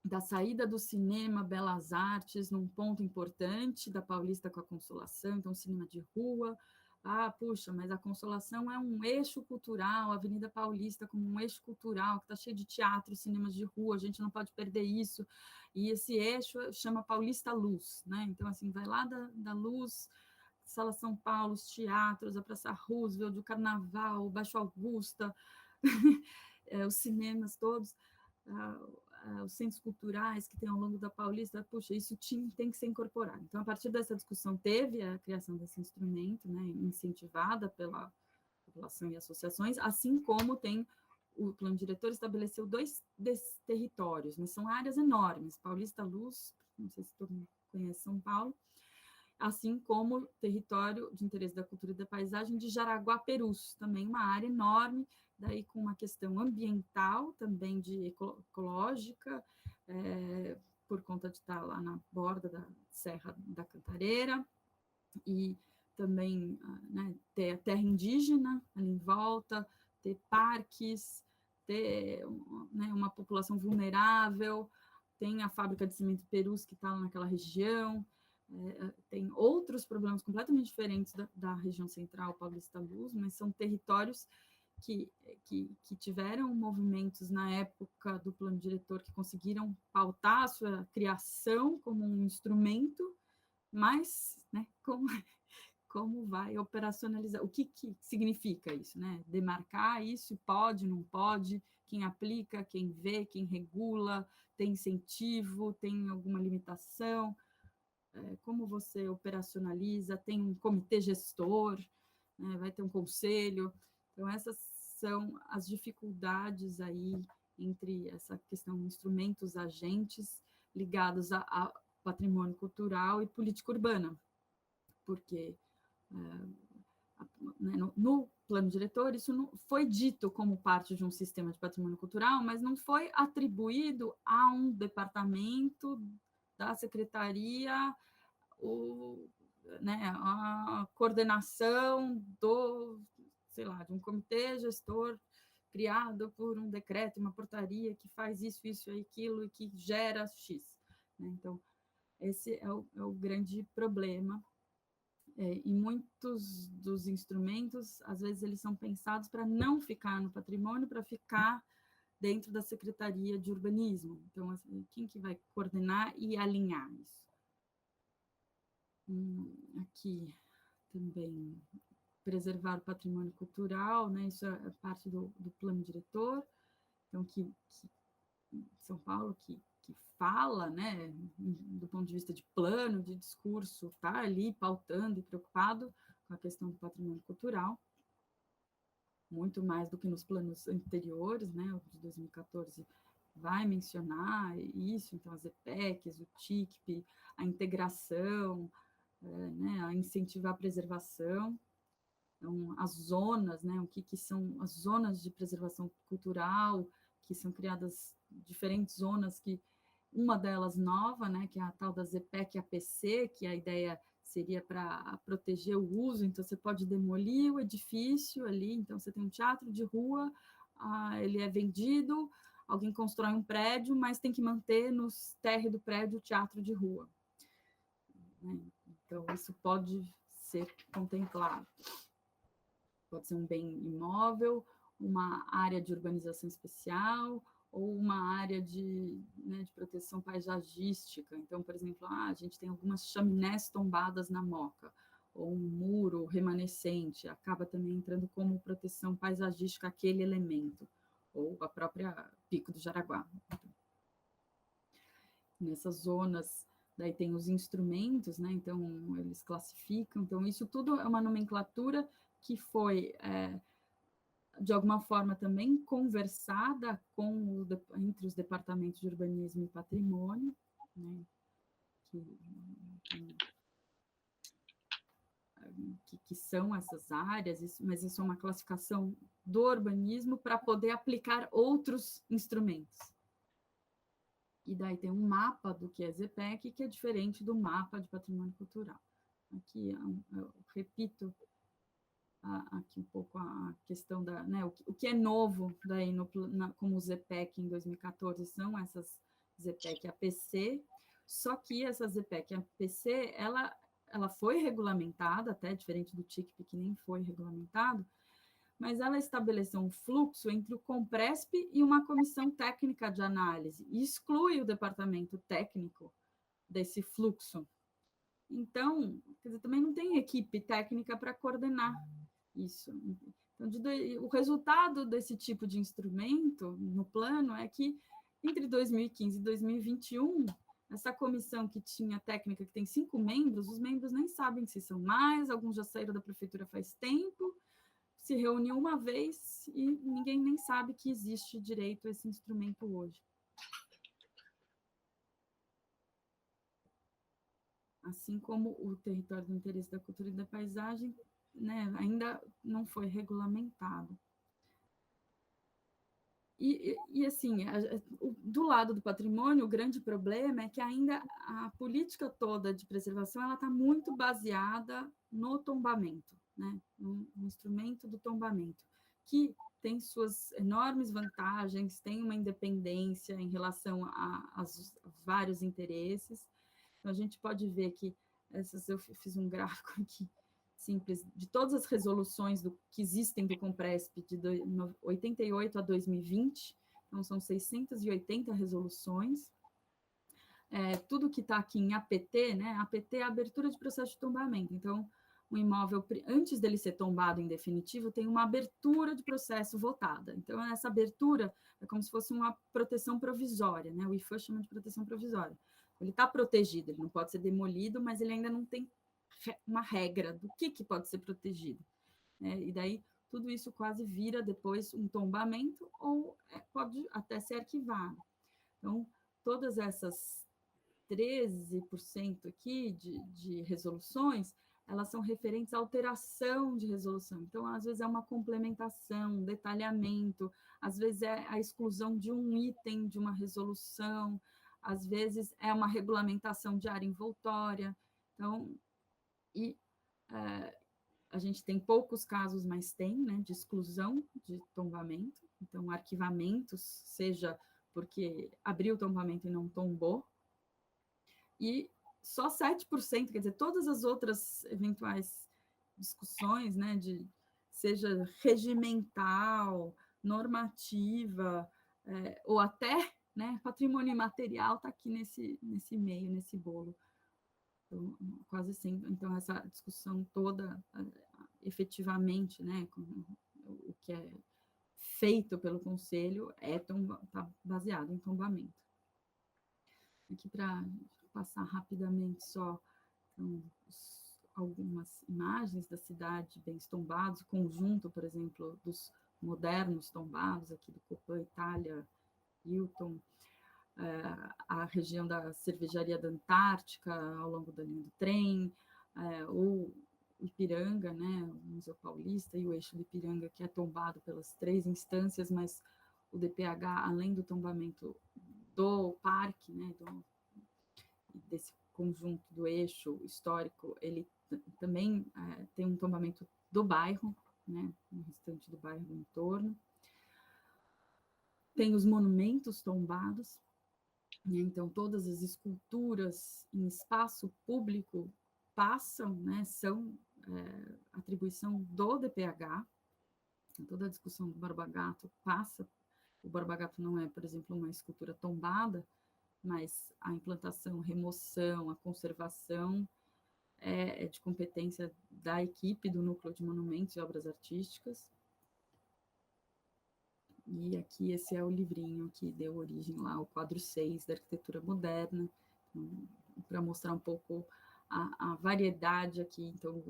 da saída do cinema Belas Artes num ponto importante da Paulista com a Consolação, então cinema de rua. Puxa, mas a Consolação é um eixo cultural, a Avenida Paulista como um eixo cultural, que está cheio de teatro, cinemas de rua, a gente não pode perder isso. E esse eixo chama Paulista Luz, né? Então, assim, vai lá da Luz, Sala São Paulo, os teatros, a Praça Roosevelt, o Carnaval, o Baixo Augusta, os cinemas todos, os centros culturais que tem ao longo da Paulista, puxa, isso tem que ser incorporado. Então, a partir dessa discussão, teve a criação desse instrumento, né, incentivada pela população e associações, assim como tem o plano diretor estabeleceu 2 desses territórios, né, são áreas enormes, Paulista Luz, não sei se todo mundo conhece São Paulo, assim como território de interesse da cultura e da paisagem de Jaraguá-Perus, também uma área enorme, daí com uma questão ambiental, também de ecológica, por conta de estar lá na borda da Serra da Cantareira, e também, né, ter a terra indígena ali em volta, ter parques, ter, né, uma população vulnerável, tem a fábrica de cimento Perus que está naquela região, tem outros problemas completamente diferentes da região central, Paulista Luz, mas são territórios que tiveram movimentos na época do plano diretor que conseguiram pautar a sua criação como um instrumento, mas, né, como vai operacionalizar, o que significa isso, né? Demarcar isso, pode, não pode, quem aplica, quem vê, quem regula, tem incentivo, tem alguma limitação, como você operacionaliza, tem um comitê gestor, né? Vai ter um conselho, então essas são as dificuldades aí entre essa questão instrumentos, agentes ligados a patrimônio cultural e política urbana, porque no plano diretor, isso não foi dito como parte de um sistema de patrimônio cultural, mas não foi atribuído a um departamento da secretaria né, a coordenação sei lá, de um comitê gestor criado por um decreto, uma portaria que faz isso, isso e aquilo e que gera X. Né? Então, esse é o grande problema. E muitos dos instrumentos, às vezes, eles são pensados para não ficar no patrimônio, para ficar dentro da Secretaria de Urbanismo. Então, assim, quem que vai coordenar e alinhar isso? Aqui também, preservar o patrimônio cultural, né? Isso é parte do plano diretor. Então, São Paulo, que fala, né, do ponto de vista de plano, de discurso, está ali pautando e preocupado com a questão do patrimônio cultural, muito mais do que nos planos anteriores, né, o de 2014 vai mencionar isso, então as EPECs, o TICP, a integração, né, a incentivar a preservação, então as zonas, né, o que são as zonas de preservação cultural, que são criadas diferentes zonas, que uma delas nova, né, que é a tal da ZPEC APC, que a ideia seria para proteger o uso, então você pode demolir o edifício ali, então você tem um teatro de rua, ele é vendido, alguém constrói um prédio, mas tem que manter no térreo do prédio o teatro de rua. Né? Então, isso pode ser contemplado. Pode ser um bem imóvel, uma área de urbanização especial, ou uma área de proteção paisagística. Então, por exemplo, a gente tem algumas chaminés tombadas na Moca, ou um muro remanescente, acaba também entrando como proteção paisagística aquele elemento, ou a própria Pico do Jaraguá. Nessas zonas, daí tem os instrumentos, né? Então, eles classificam. Então, isso tudo é uma nomenclatura que foi... de alguma forma também conversada entre os departamentos de urbanismo e patrimônio, né, que são essas áreas, mas isso é uma classificação do urbanismo para poder aplicar outros instrumentos. E daí tem um mapa do que é ZPEC, que é diferente do mapa de patrimônio cultural. Aqui eu repito aqui um pouco a questão da, né, o que é novo daí como ZPEC em 2014 são essas ZPEC APC, só que essa ZPEC APC, ela foi regulamentada, até diferente do TICP, que nem foi regulamentado, mas ela estabeleceu um fluxo entre o Compresp e uma comissão técnica de análise, e exclui o departamento técnico desse fluxo. Então, quer dizer, também não tem equipe técnica para coordenar isso. Então, o resultado desse tipo de instrumento no plano é que, entre 2015 e 2021, essa comissão que tinha técnica, que tem 5 membros, os membros nem sabem se são mais, alguns já saíram da prefeitura faz tempo, se reuniu uma vez e ninguém nem sabe que existe direito a esse instrumento hoje. assim como o território do interesse da cultura e da paisagem, né, ainda não foi regulamentado. E assim, do lado do patrimônio, o grande problema é que ainda a política toda de preservação ela está muito baseada no tombamento, né? No instrumento do tombamento, que tem suas enormes vantagens, tem uma independência em relação a vários interesses. Então, a gente pode ver que eu fiz um gráfico aqui simples de todas as resoluções que existem do Compresp de 88 a 2020, então são 680 resoluções. Tudo que está aqui em APT, né? APT é a abertura de processo de tombamento. Então, o imóvel, antes dele ser tombado em definitivo, tem uma abertura de processo votada. Então, essa abertura é como se fosse uma proteção provisória, né? O IFAM chama de proteção provisória. Ele está protegido, ele não pode ser demolido, mas ele ainda não tem uma regra do que pode ser protegido. Né? E daí, tudo isso quase vira depois um tombamento ou pode até ser arquivado. Então, todas essas 13% aqui de resoluções, elas são referentes à alteração de resolução. Então, às vezes é uma complementação, um detalhamento, às vezes é a exclusão de um item de uma resolução, às vezes é uma regulamentação de área envoltória. Então, a gente tem poucos casos, mas tem, né, de exclusão de tombamento. Então, arquivamentos, seja porque abriu o tombamento e não tombou, e só 7%, quer dizer, todas as outras eventuais discussões, né, seja regimental, normativa, ou até, né, patrimônio imaterial está aqui nesse meio, nesse bolo. Então, quase sempre. Então, essa discussão toda, efetivamente, né, o que é feito pelo Conselho está baseado em tombamento. Aqui para passar rapidamente só então, algumas imagens da cidade, bens tombados, conjunto, por exemplo, dos modernos tombados, aqui do Copan, Itália, Hilton, a região da cervejaria da Antártica, ao longo da linha do trem, o Ipiranga, né, o Museu Paulista e o eixo do Ipiranga, que é tombado pelas 3 instâncias, mas o DPH, além do tombamento do parque, né, desse conjunto do eixo histórico, ele também tem um tombamento do bairro, né, no restante do bairro do entorno. Tem os monumentos tombados, né, então todas as esculturas em espaço público passam, né, são atribuição do DPH. Toda a discussão do Borba Gato passa. O Borba Gato não é, por exemplo, uma escultura tombada, mas a implantação, remoção, a conservação é de competência da equipe do Núcleo de Monumentos e Obras Artísticas. E aqui esse é o livrinho que deu origem lá ao quadro 6 da arquitetura moderna, então, para mostrar um pouco a variedade aqui, então,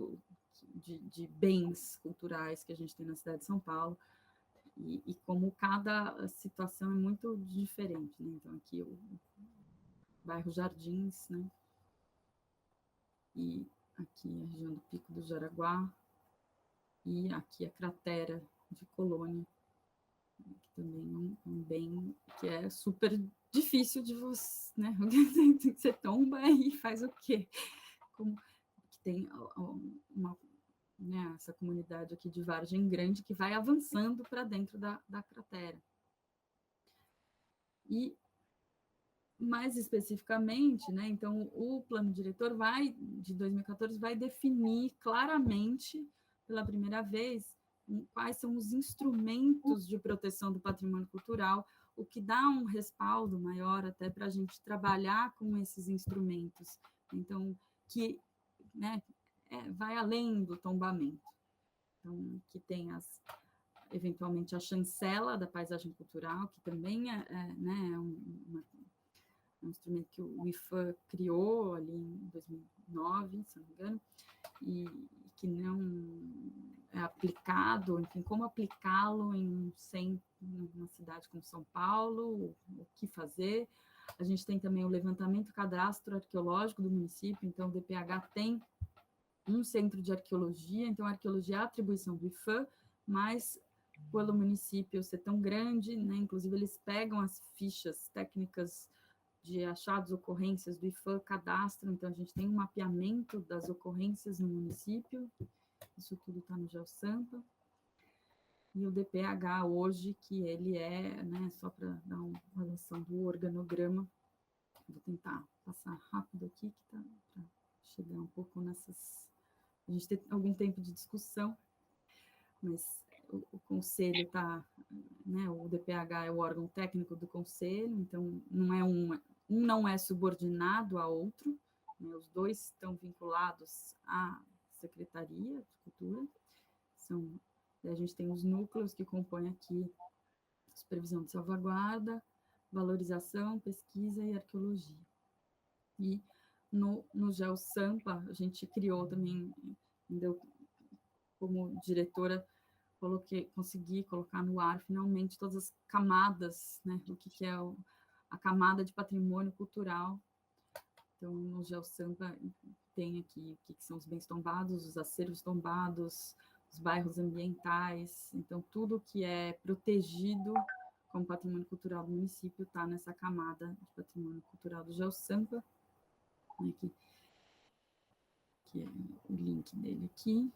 de bens culturais que a gente tem na cidade de São Paulo, e como cada situação é muito diferente, né? Então, aqui o bairro Jardins, né? E aqui a região do Pico do Jaraguá, e aqui a cratera de Colônia, que também é um bem que é super difícil de você, né? Você tomba e faz o quê? Como que tem uma, né, essa comunidade aqui de Vargem Grande que vai avançando para dentro da cratera. E mais especificamente, né, então o plano diretor de 2014 vai definir claramente, pela primeira vez, quais são os instrumentos de proteção do patrimônio cultural, o que dá um respaldo maior até para a gente trabalhar com esses instrumentos. Então, que, né, vai além do tombamento. Então, que tem eventualmente a chancela da paisagem cultural, que também né, um instrumento que o IFAM criou ali em 2009, se não me engano, e que não é aplicado, enfim, como aplicá-lo em numa cidade como São Paulo, o que fazer. A gente tem também o levantamento cadastro arqueológico do município, então o DPH tem um centro de arqueologia, então a arqueologia é a atribuição do IFAM, mas pelo município ser tão grande, né, inclusive eles pegam as fichas técnicas de achados, ocorrências do IFAM, cadastro, então a gente tem um mapeamento das ocorrências no município, isso tudo está no GeoSampa, e o DPH hoje, que ele é, né, só para dar uma noção do organograma, vou tentar passar rápido aqui, que tá para chegar um pouco nessas... A gente tem algum tempo de discussão, mas o conselho está, né, o DPH é o órgão técnico do conselho, então não é um não é subordinado a outro, né, os dois estão vinculados à Secretaria de Cultura, a gente tem os núcleos que compõem aqui supervisão de salvaguarda, valorização, pesquisa e arqueologia. E no GeoSampa, a gente criou também, como diretora, consegui colocar no ar, finalmente, todas as camadas, né, o que é a camada de patrimônio cultural. Então, no GeoSampa tem aqui o que são os bens tombados, os acervos tombados, os bairros ambientais, então, tudo que é protegido como patrimônio cultural do município está nessa camada de patrimônio cultural do GeoSampa, né, que é o link dele aqui.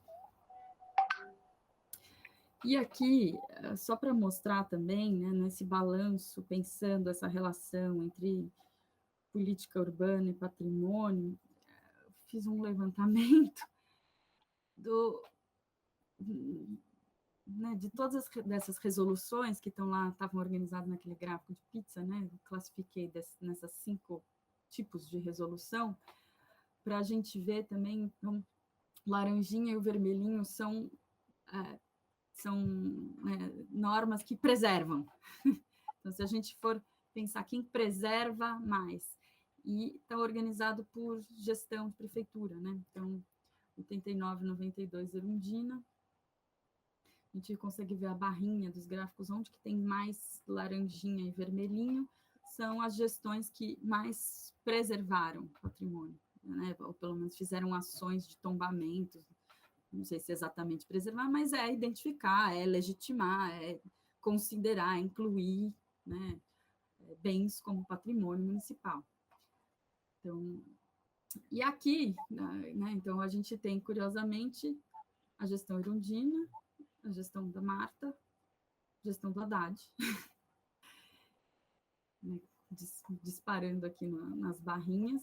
E aqui, só para mostrar também, né, nesse balanço, pensando essa relação entre política urbana e patrimônio, fiz um levantamento né, de todas dessas resoluções que estão lá, estavam organizadas naquele gráfico de pizza, né, classifiquei nessas 5 tipos de resolução, para a gente ver também, então, o laranjinha e o vermelhinho são normas que preservam. Então, se a gente for pensar quem preserva mais, e está organizado por gestão de prefeitura, né? Então, 89, 92, Erundina. A gente consegue ver a barrinha dos gráficos, onde que tem mais laranjinha e vermelhinho, são as gestões que mais preservaram patrimônio, né? Ou pelo menos fizeram ações de tombamento, não sei se é exatamente preservar, mas é identificar, é legitimar, é considerar, incluir, né, bens como patrimônio municipal. Então, e aqui, né, então a gente tem, curiosamente, a gestão Erundina, a gestão da Marta, a gestão do Haddad, né, disparando aqui nas barrinhas,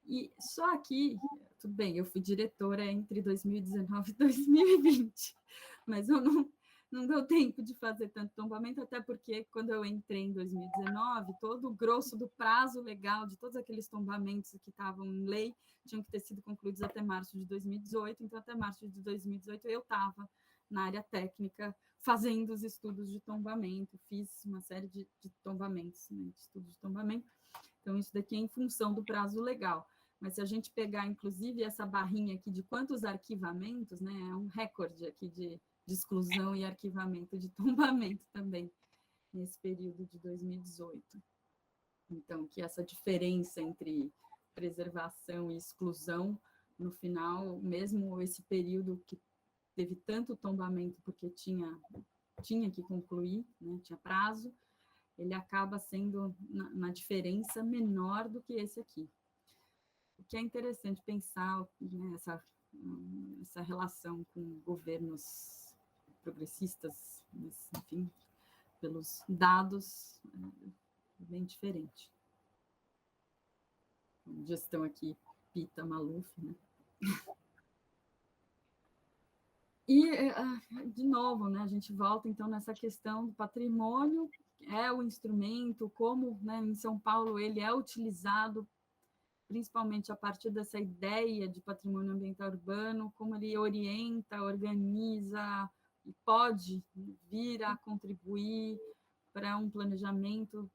e só aqui, tudo bem, eu fui diretora entre 2019 e 2020, mas eu não deu tempo de fazer tanto tombamento, até porque quando eu entrei em 2019, todo o grosso do prazo legal de todos aqueles tombamentos que estavam em lei tinham que ter sido concluídos até março de 2018, então até março de 2018 eu estava na área técnica fazendo os estudos de tombamento, fiz uma série de tombamentos, né, de estudos de tombamento. Então, isso daqui é em função do prazo legal. Mas se a gente pegar, inclusive, essa barrinha aqui de quantos arquivamentos, né, é um recorde aqui de exclusão e arquivamento de tombamento também, nesse período de 2018. Então, que essa diferença entre preservação e exclusão, no final, mesmo esse período que teve tanto tombamento porque tinha que concluir, né, tinha prazo, ele acaba sendo na diferença menor do que esse aqui. O que é interessante pensar, né, essa relação com governos progressistas, mas, enfim, pelos dados, é bem diferente. Gestão aqui, Pita, Maluf, né? E, de novo, né, a gente volta, então, nessa questão do patrimônio, é o instrumento, como, né, em São Paulo ele é utilizado principalmente a partir dessa ideia de patrimônio ambiental urbano, como ele orienta, organiza e pode vir a contribuir para um planejamento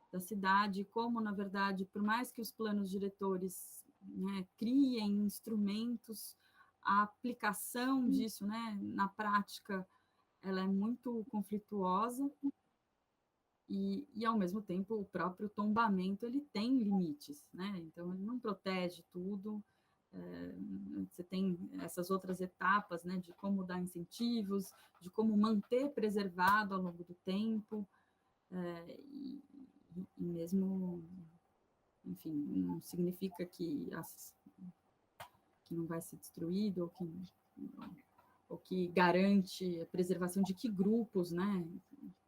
da cidade, como, na verdade, por mais que os planos diretores, né, criem instrumentos, a aplicação disso, né, na prática, ela é muito conflituosa, e, ao mesmo tempo, o próprio tombamento ele tem limites, né? Então, ele não protege tudo. Você tem essas outras etapas, né, de como dar incentivos, de como manter preservado ao longo do tempo, e mesmo, enfim, não significa que não vai ser destruído, ou que garante a preservação de que grupos, né?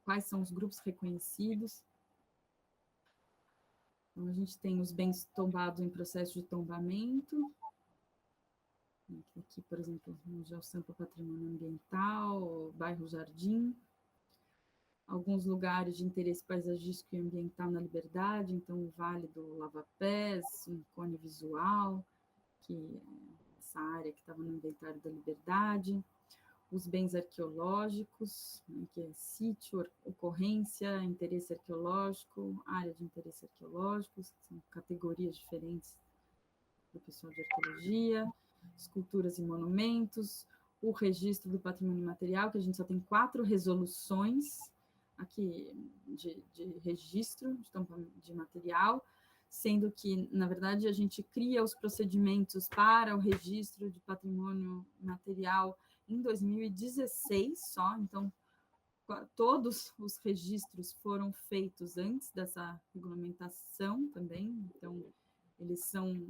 Quais são os grupos reconhecidos. Então, a gente tem os bens tombados em processo de tombamento. Aqui, por exemplo, no Geossampa Patrimônio Ambiental, bairro Jardim. Alguns lugares de interesse paisagístico e ambiental na Liberdade, então o Vale do Lava-Pés, um cone visual, que é essa área que estava no inventário da Liberdade. Os bens arqueológicos, né, que é sítio, ocorrência, interesse arqueológico, área de interesse arqueológico, são categorias diferentes do pessoal de arqueologia, esculturas e monumentos, o registro do patrimônio material, que a gente só tem 4 resoluções aqui de registro de material, sendo que, na verdade, a gente cria os procedimentos para o registro de patrimônio material em 2016 só, então todos os registros foram feitos antes dessa regulamentação também, então eles são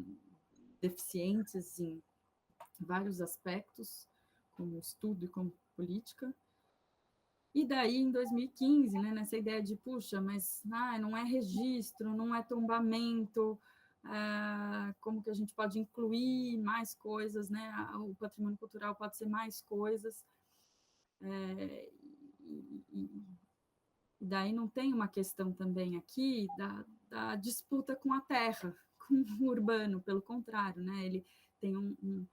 deficientes em vários aspectos, como estudo e como política. E daí, em 2015, né, nessa ideia de, puxa, mas não é registro, não é tombamento, como que a gente pode incluir mais coisas, né? O patrimônio cultural pode ser mais coisas. E daí não tem uma questão também aqui da disputa com a terra, com o urbano, pelo contrário, né? Ele tem um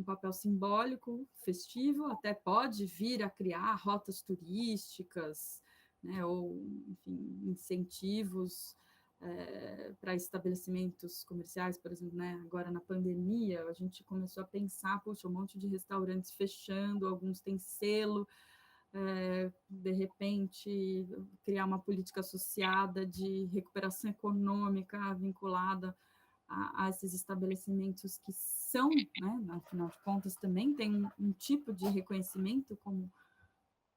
papel simbólico, festivo, até pode vir a criar rotas turísticas, né? Ou, enfim, incentivos para estabelecimentos comerciais, por exemplo, né? Agora na pandemia, a gente começou a pensar, puxa, um monte de restaurantes fechando, alguns têm selo, de repente, criar uma política associada de recuperação econômica vinculada a esses estabelecimentos que são, né, afinal de contas, também tem um tipo de reconhecimento como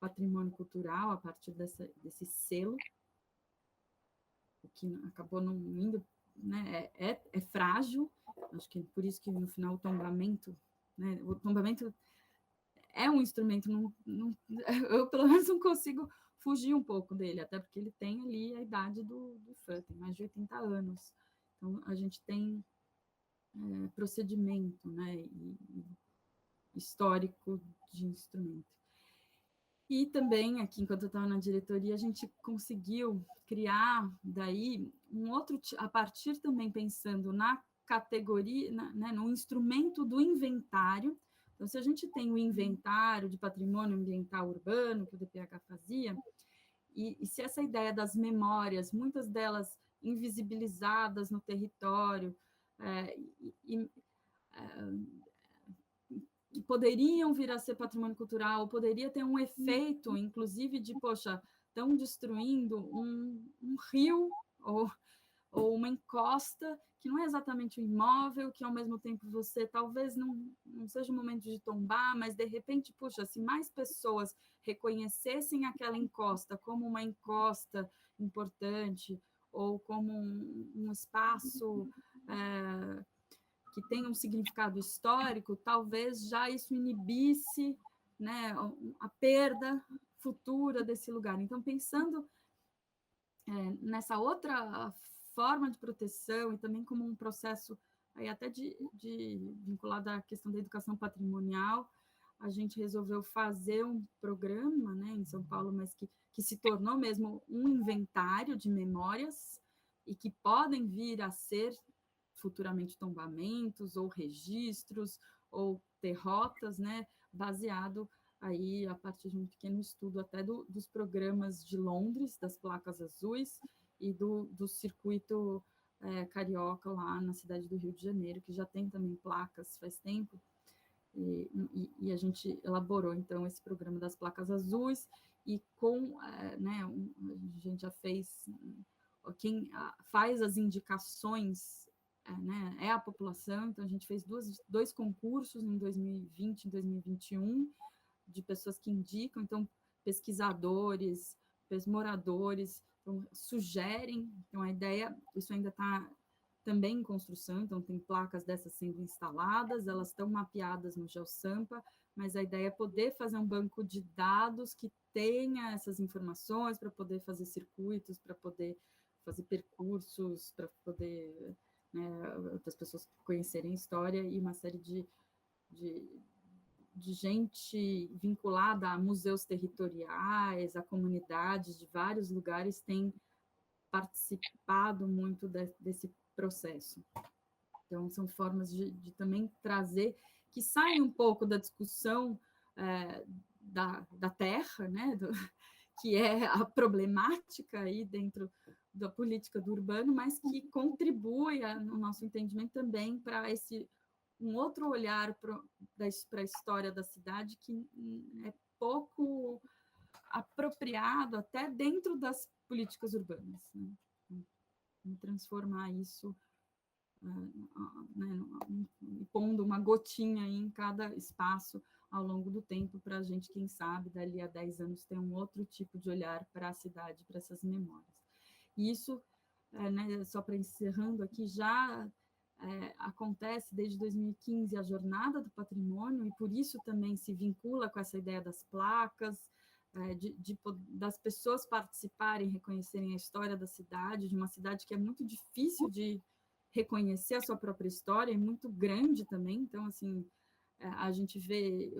patrimônio cultural a partir desse selo, o que acabou não indo, né, é frágil, acho que por isso que no final o tombamento é um instrumento, eu pelo menos não consigo fugir um pouco dele, até porque ele tem ali a idade do IFAM, tem mais de 80 anos. Então, a gente tem procedimento, né, e histórico de instrumento. E também, aqui, enquanto eu estava na diretoria, a gente conseguiu criar daí um outro, a partir também pensando na categoria, né, no instrumento do inventário. Então, se a gente tem o inventário de patrimônio ambiental urbano, que o DPH fazia, e se essa ideia das memórias, muitas delas invisibilizadas no território, que poderiam vir a ser patrimônio cultural, poderia ter um efeito, inclusive, de, poxa, estão destruindo um rio ou uma encosta, que não é exatamente um imóvel, que ao mesmo tempo você talvez não seja o momento de tombar, mas de repente, puxa, se mais pessoas reconhecessem aquela encosta como uma encosta importante, ou como um espaço que tem um significado histórico, talvez já isso inibisse, né, a perda futura desse lugar. Então, pensando nessa outra forma de proteção e também como um processo aí até vinculado à questão da educação patrimonial, a gente resolveu fazer um programa, né, em São Paulo, mas que se tornou mesmo um inventário de memórias e que podem vir a ser futuramente tombamentos ou registros ou terrotas, né, baseado aí a partir de um pequeno estudo até dos programas de Londres, das placas azuis, e do circuito carioca lá na cidade do Rio de Janeiro, que já tem também placas faz tempo, e a gente elaborou, então, esse programa das placas azuis, e com, né, a gente já fez, quem faz as indicações, né, é a população, então a gente fez dois concursos em 2020 e 2021, de pessoas que indicam, então pesquisadores, moradores, então, sugerem, então a ideia, isso ainda está também em construção, então tem placas dessas sendo instaladas, elas estão mapeadas no GeoSampa, mas a ideia é poder fazer um banco de dados que tenha essas informações para poder fazer circuitos, para poder fazer percursos, para poder, né, as pessoas conhecerem a história e uma série de gente vinculada a museus territoriais, a comunidades de vários lugares tem participado muito desse processo. Então, são formas de também trazer, que saem um pouco da discussão da terra, né, que é a problemática aí dentro da política do urbano, mas que contribui, no nosso entendimento, também para um outro olhar para a história da cidade que é pouco apropriado até dentro das políticas urbanas, né? E transformar isso, né, pondo uma gotinha em cada espaço ao longo do tempo, para a gente, quem sabe, dali a 10 anos, ter um outro tipo de olhar para a cidade, para essas memórias. E isso, né, só para encerrando aqui, já acontece desde 2015 a Jornada do Patrimônio, e por isso também se vincula com essa ideia das placas, das pessoas participarem, reconhecerem a história da cidade, de uma cidade que é muito difícil de reconhecer a sua própria história, e muito grande também. Então, assim, a gente vê,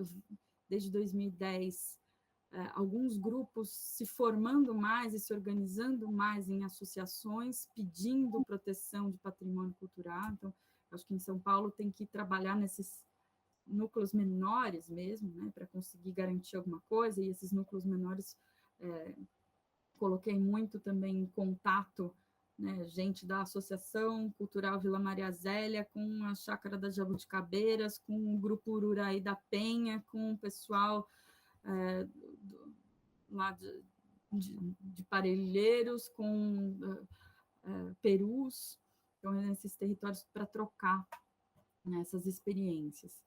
desde 2010, alguns grupos se formando mais e se organizando mais em associações, pedindo proteção de patrimônio cultural. Então, acho que em São Paulo tem que trabalhar nesses núcleos menores mesmo, né, para conseguir garantir alguma coisa, e esses núcleos menores, coloquei muito também em contato, né, gente da Associação Cultural Vila Maria Zélia, com a Chácara das Jabuticabeiras, com o Grupo Ururaí da Penha, com o pessoal lá de Parelheiros, com Perus, então, nesses territórios, para trocar, né, essas experiências.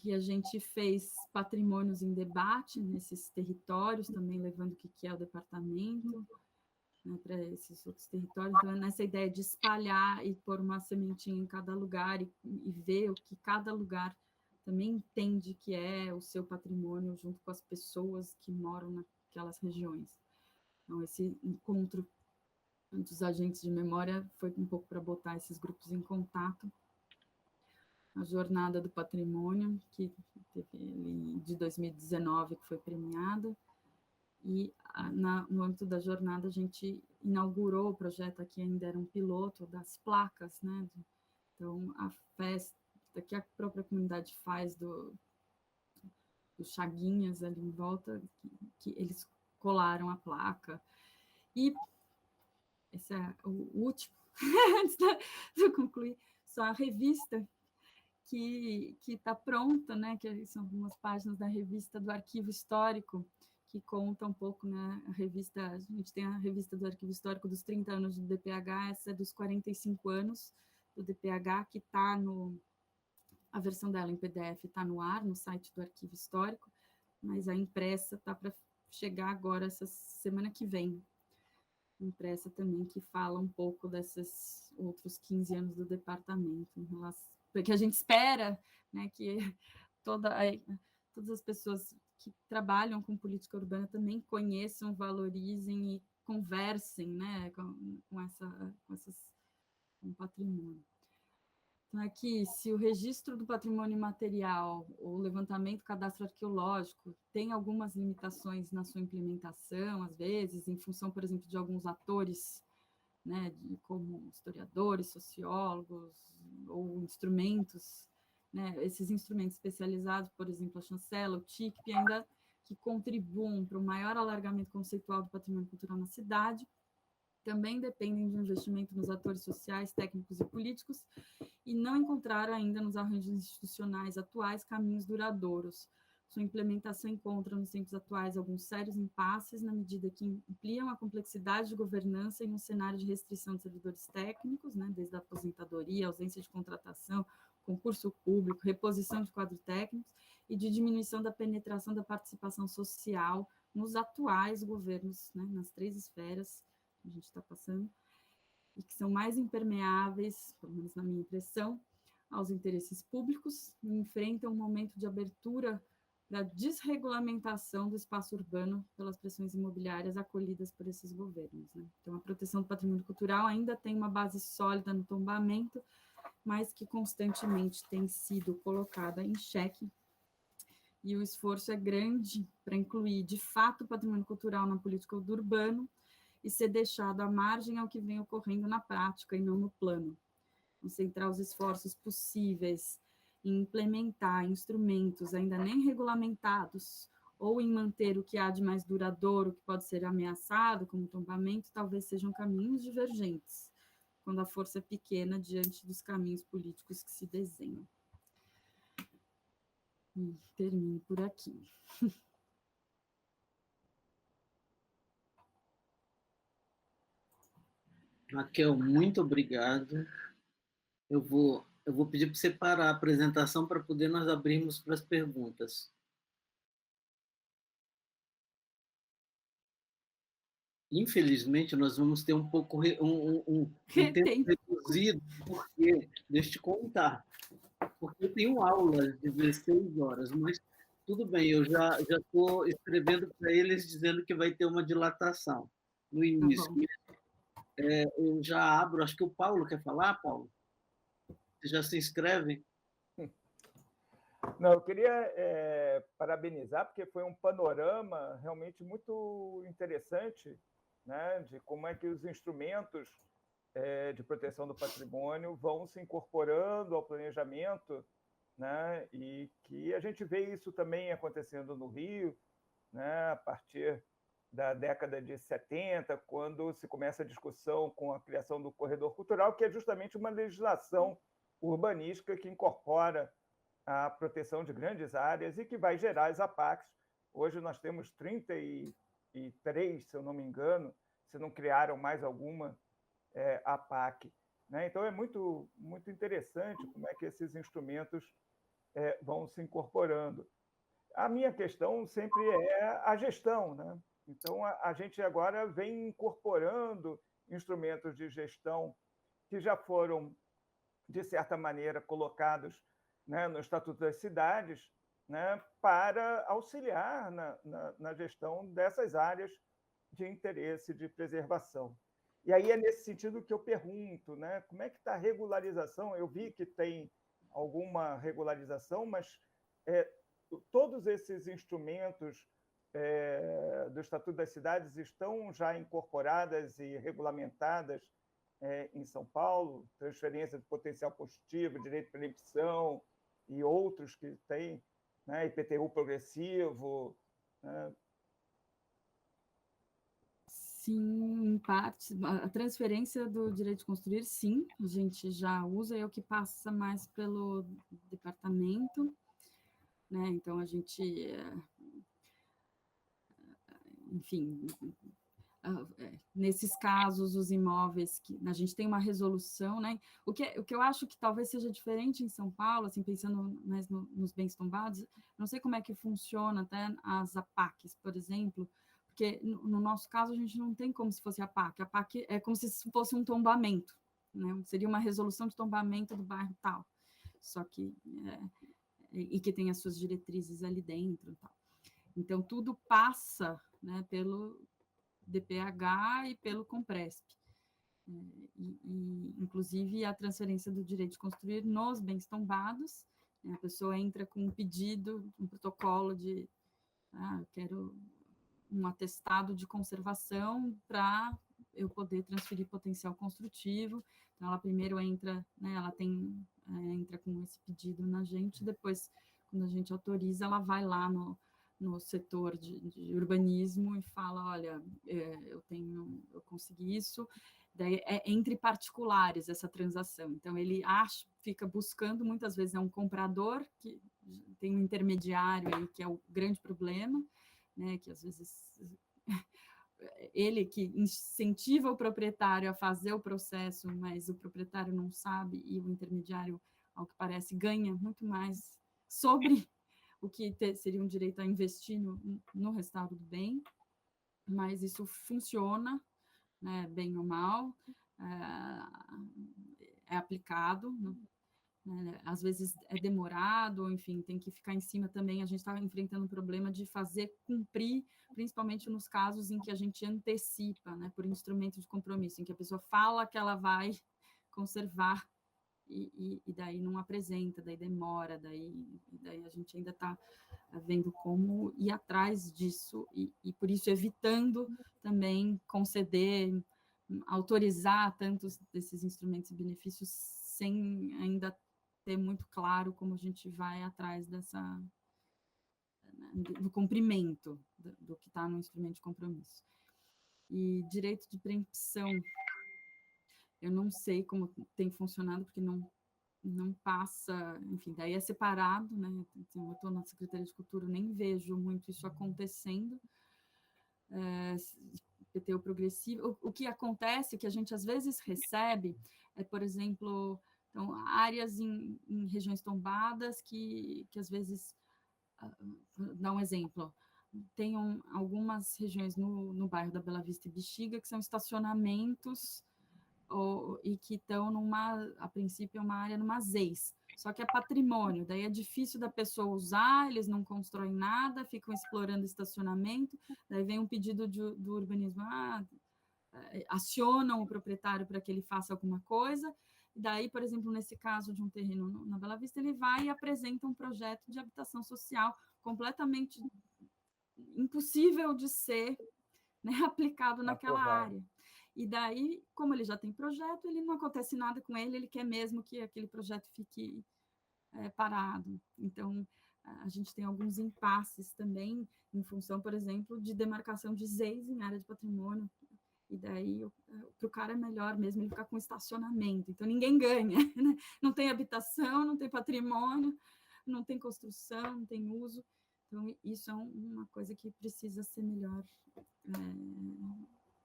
E a gente fez patrimônios em debate nesses territórios, também levando o que é o departamento, né, para esses outros territórios. Então, nessa ideia de espalhar e pôr uma sementinha em cada lugar e ver o que cada lugar também entende que é o seu patrimônio, junto com as pessoas que moram naquelas regiões. Então, esse encontro dos agentes de memória foi um pouco para botar esses grupos em contato. A Jornada do Patrimônio, que teve de 2019, que foi premiada, e no âmbito da jornada a gente inaugurou o projeto, aqui ainda era um piloto das placas, né? Então, a festa que a própria comunidade faz dos chaguinhas ali em volta, que eles colaram a placa. E esse é o último, antes de eu concluir, só a revista que está pronta, né, que são algumas páginas da revista do Arquivo Histórico, que conta um pouco, né, a gente tem a revista do Arquivo Histórico dos 30 anos do DPH, essa é dos 45 anos do DPH, que está a versão dela em PDF está no ar, no site do Arquivo Histórico, mas a impressa está para chegar agora, essa semana que vem. Impressa também, que fala um pouco desses outros 15 anos do departamento, porque a gente espera, né, que todas as pessoas que trabalham com política urbana também conheçam, valorizem e conversem, né, com o patrimônio. Então, aqui, se o registro do patrimônio imaterial, o levantamento, cadastro arqueológico, tem algumas limitações na sua implementação, às vezes, em função, por exemplo, de alguns atores, né, como historiadores, sociólogos, ou instrumentos, né, esses instrumentos especializados, por exemplo, a chancela, o TICP, ainda que contribuam para o maior alargamento conceitual do patrimônio cultural na cidade, também dependem de um investimento nos atores sociais, técnicos e políticos, e não encontraram ainda nos arranjos institucionais atuais caminhos duradouros, sua implementação encontra, nos tempos atuais, alguns sérios impasses, na medida que ampliam a complexidade de governança em um cenário de restrição de servidores técnicos, né, desde a aposentadoria, ausência de contratação, concurso público, reposição de quadros técnicos, e de diminuição da penetração da participação social nos atuais governos, né, nas 3 esferas que a gente está passando, e que são mais impermeáveis, pelo menos na minha impressão, aos interesses públicos, e enfrentam um momento de abertura da desregulamentação do espaço urbano pelas pressões imobiliárias acolhidas por esses governos, né? Então, a proteção do patrimônio cultural ainda tem uma base sólida no tombamento, mas que constantemente tem sido colocada em xeque, e o esforço é grande para incluir, de fato, o patrimônio cultural na política do urbano e ser deixado à margem ao que vem ocorrendo na prática e não no plano. Concentrar os esforços possíveis em implementar instrumentos ainda nem regulamentados ou em manter o que há de mais duradouro, que pode ser ameaçado, como tombamento, talvez sejam caminhos divergentes, quando a força é pequena diante dos caminhos políticos que se desenham. E termino por aqui. Raquel, muito obrigado. Eu vou pedir para você parar a apresentação para poder nós abrirmos para as perguntas. Infelizmente, nós vamos ter um pouco um tempo reduzido, porque, deixa eu te contar, porque eu tenho aulas de 16 horas, mas tudo bem, eu já estou escrevendo para eles dizendo que vai ter uma dilatação no início. Eu já abro, acho que o Paulo quer falar, Paulo? Você já se inscreve? Não, eu queria parabenizar, porque foi um panorama realmente muito interessante, né, de como é que os instrumentos de proteção do patrimônio vão se incorporando ao planejamento, né, e que a gente vê isso também acontecendo no Rio, né, a partir da década de 70, quando se começa a discussão com a criação do corredor cultural, que é justamente uma legislação urbanística que incorpora a proteção de grandes áreas e que vai gerar as APACs. Hoje nós temos 33, se eu não me engano, se não criaram mais alguma APAC. Né? Então, é muito, muito interessante como é que esses instrumentos vão se incorporando. A minha questão sempre é a gestão. Né? Então, a gente agora vem incorporando instrumentos de gestão que já foram, de certa maneira, colocados, né, no Estatuto das Cidades, né, para auxiliar na gestão dessas áreas de interesse de preservação. E aí é nesse sentido que eu pergunto, né, como é que está a regularização? Eu vi que tem alguma regularização, mas todos esses instrumentos do Estatuto das Cidades estão já incorporadas e regulamentadas em São Paulo, transferência de potencial positivo, direito de preempção e outros que têm, né, IPTU progressivo. Né? Sim, em parte. A transferência do direito de construir, sim, a gente já usa, é o que passa mais pelo departamento, né? Então, a gente, enfim, nesses casos, os imóveis que a gente tem uma resolução, né? O que eu acho que talvez seja diferente em São Paulo, assim, pensando mais nos bens tombados, não sei como é que funciona até as APACs, por exemplo, porque no nosso caso a gente não tem como se fosse a APAC. A APAC é como se fosse um tombamento, né? Seria uma resolução de tombamento do bairro tal, só que e que tem as suas diretrizes ali dentro, tal. Então tudo passa, né, pelo DPH e pelo Compresp. Inclusive, a transferência do direito de construir nos bens tombados, né, a pessoa entra com um pedido, um protocolo de eu quero um atestado de conservação para eu poder transferir potencial construtivo. Então, ela primeiro entra, né, ela entra com esse pedido na gente, depois, quando a gente autoriza, ela vai lá no setor de urbanismo e fala, olha, eu consegui isso. Daí é entre particulares essa transação. Então, ele fica buscando, muitas vezes é um comprador que tem um intermediário aí que é o grande problema, né, que às vezes ele que incentiva o proprietário a fazer o processo, mas o proprietário não sabe e o intermediário, ao que parece, ganha muito mais sobre o que seria um direito a investir no restauro do bem, mas isso funciona, né, bem ou mal, é aplicado, né, às vezes é demorado, enfim, tem que ficar em cima também. A gente está enfrentando um problema de fazer cumprir, principalmente nos casos em que a gente antecipa, né, por instrumento de compromisso, em que a pessoa fala que ela vai conservar e daí não apresenta, daí demora, daí a gente ainda está vendo como ir atrás disso e por isso evitando também conceder, autorizar tantos desses instrumentos e benefícios sem ainda ter muito claro como a gente vai atrás do cumprimento do que está no instrumento de compromisso. E direito de preempção, eu não sei como tem funcionado, porque não passa, enfim, daí é separado, né? Eu estou na Secretaria de Cultura, nem vejo muito isso acontecendo. PTU progressivo. O que acontece, que a gente às vezes recebe, é, por exemplo, então, áreas em regiões tombadas que às vezes, dá um exemplo, tem algumas regiões no bairro da Bela Vista e Bexiga que são estacionamentos e que estão a princípio, é uma área numa ZEIS, só que é patrimônio, daí é difícil da pessoa usar, eles não constroem nada, ficam explorando estacionamento, daí vem um pedido do urbanismo, acionam o proprietário para que ele faça alguma coisa, daí, por exemplo, nesse caso de um terreno na Bela Vista, ele vai e apresenta um projeto de habitação social completamente impossível de ser, né, aplicado naquela área. E daí, como ele já tem projeto, ele não acontece nada com ele, ele quer mesmo que aquele projeto fique parado. Então, a gente tem alguns impasses também, em função, por exemplo, de demarcação de ZEIS em área de patrimônio, e daí para o cara é melhor mesmo ele ficar com estacionamento, então ninguém ganha, né? Não tem habitação, não tem patrimônio, não tem construção, não tem uso, então isso é uma coisa que precisa ser melhor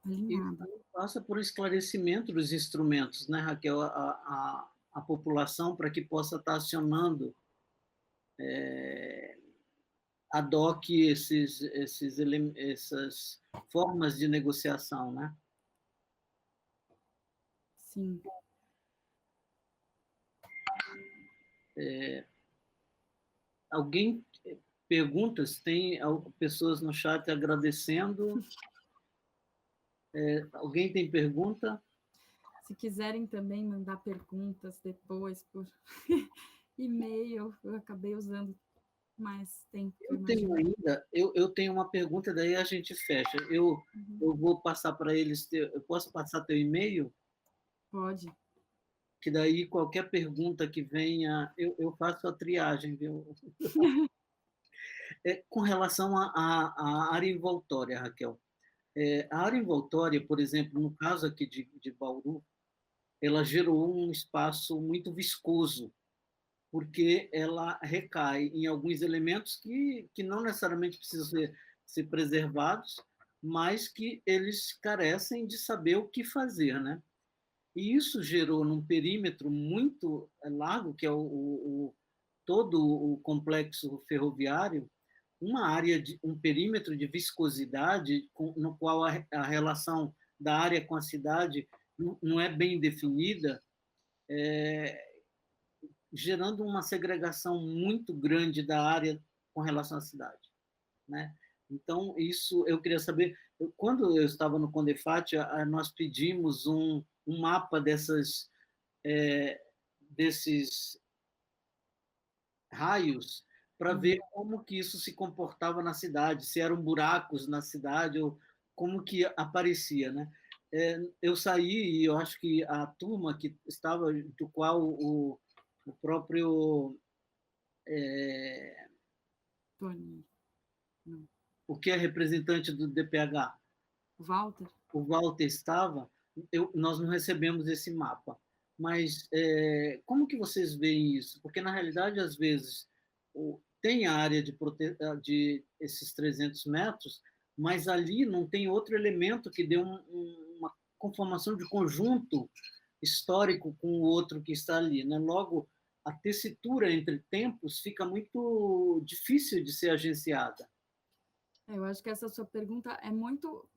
alinhada. E passa por esclarecimento dos instrumentos, né, Raquel, a população, para que possa estar acionando ad hoc essas formas de negociação, né? Sim. Alguém perguntas? Tem pessoas no chat agradecendo. Alguém tem pergunta? Se quiserem também mandar perguntas depois por e-mail, eu acabei usando mais tempo. Eu tenho uma pergunta, daí a gente fecha. Eu vou passar para eles. Eu posso passar teu e-mail? Pode. Que daí qualquer pergunta que venha, eu faço a triagem, viu? Com relação à área envoltória, Raquel. A área envoltória, por exemplo, no caso aqui de Bauru, ela gerou um espaço muito viscoso, porque ela recai em alguns elementos que não necessariamente precisam ser preservados, mas que eles carecem de saber o que fazer, né? E isso gerou num perímetro muito largo, que é todo o complexo ferroviário, uma área um perímetro de viscosidade no qual a relação da área com a cidade não é bem definida, gerando uma segregação muito grande da área com relação à cidade, né? Então, isso eu queria saber. Quando eu estava no Condefat, nós pedimos um mapa desses raios para ver como que isso se comportava na cidade, se eram buracos na cidade ou como que aparecia, né? Eu saí e eu acho que a turma que estava, do qual o próprio Tony. o que é representante do DPH, Walter? O Walter estava, nós não recebemos esse mapa. Mas como que vocês veem isso? Porque, na realidade, às vezes, tem a área de esses 300 metros, mas ali não tem outro elemento que dê uma conformação de conjunto histórico com o outro que está ali, né? Logo, a tessitura entre tempos fica muito difícil de ser agenciada. Eu acho que essa sua pergunta é muito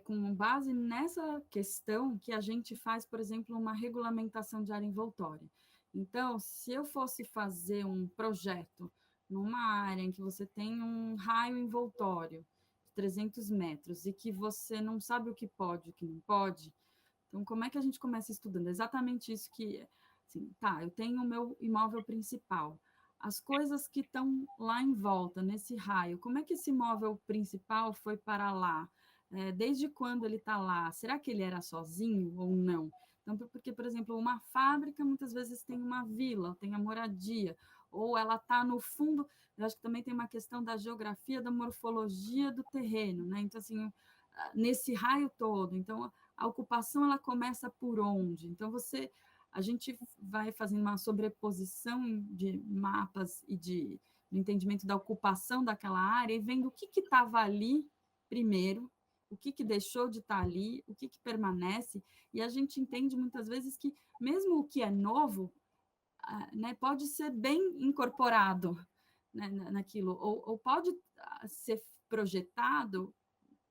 com base nessa questão que a gente faz, por exemplo, uma regulamentação de área envoltória. Então, se eu fosse fazer um projeto numa área em que você tem um raio envoltório de 300 metros e que você não sabe o que pode e o que não pode, então, como é que a gente começa estudando? Exatamente isso que, assim, tá, eu tenho o meu imóvel principal, as coisas que estão lá em volta, nesse raio, como é que esse imóvel principal foi para lá? Desde quando ele está lá? Será que ele era sozinho ou não? Então, porque, por exemplo, uma fábrica muitas vezes tem uma vila, tem a moradia, ou ela está no fundo, eu acho que também tem uma questão da geografia, da morfologia do terreno, né? Então, assim, nesse raio todo, então, a ocupação ela começa por onde? Então, a gente vai fazendo uma sobreposição de mapas e do entendimento da ocupação daquela área e vendo o que estava ali primeiro, o que deixou de estar ali, o que permanece, e a gente entende muitas vezes que mesmo o que é novo, né, pode ser bem incorporado, né, naquilo, ou pode ser projetado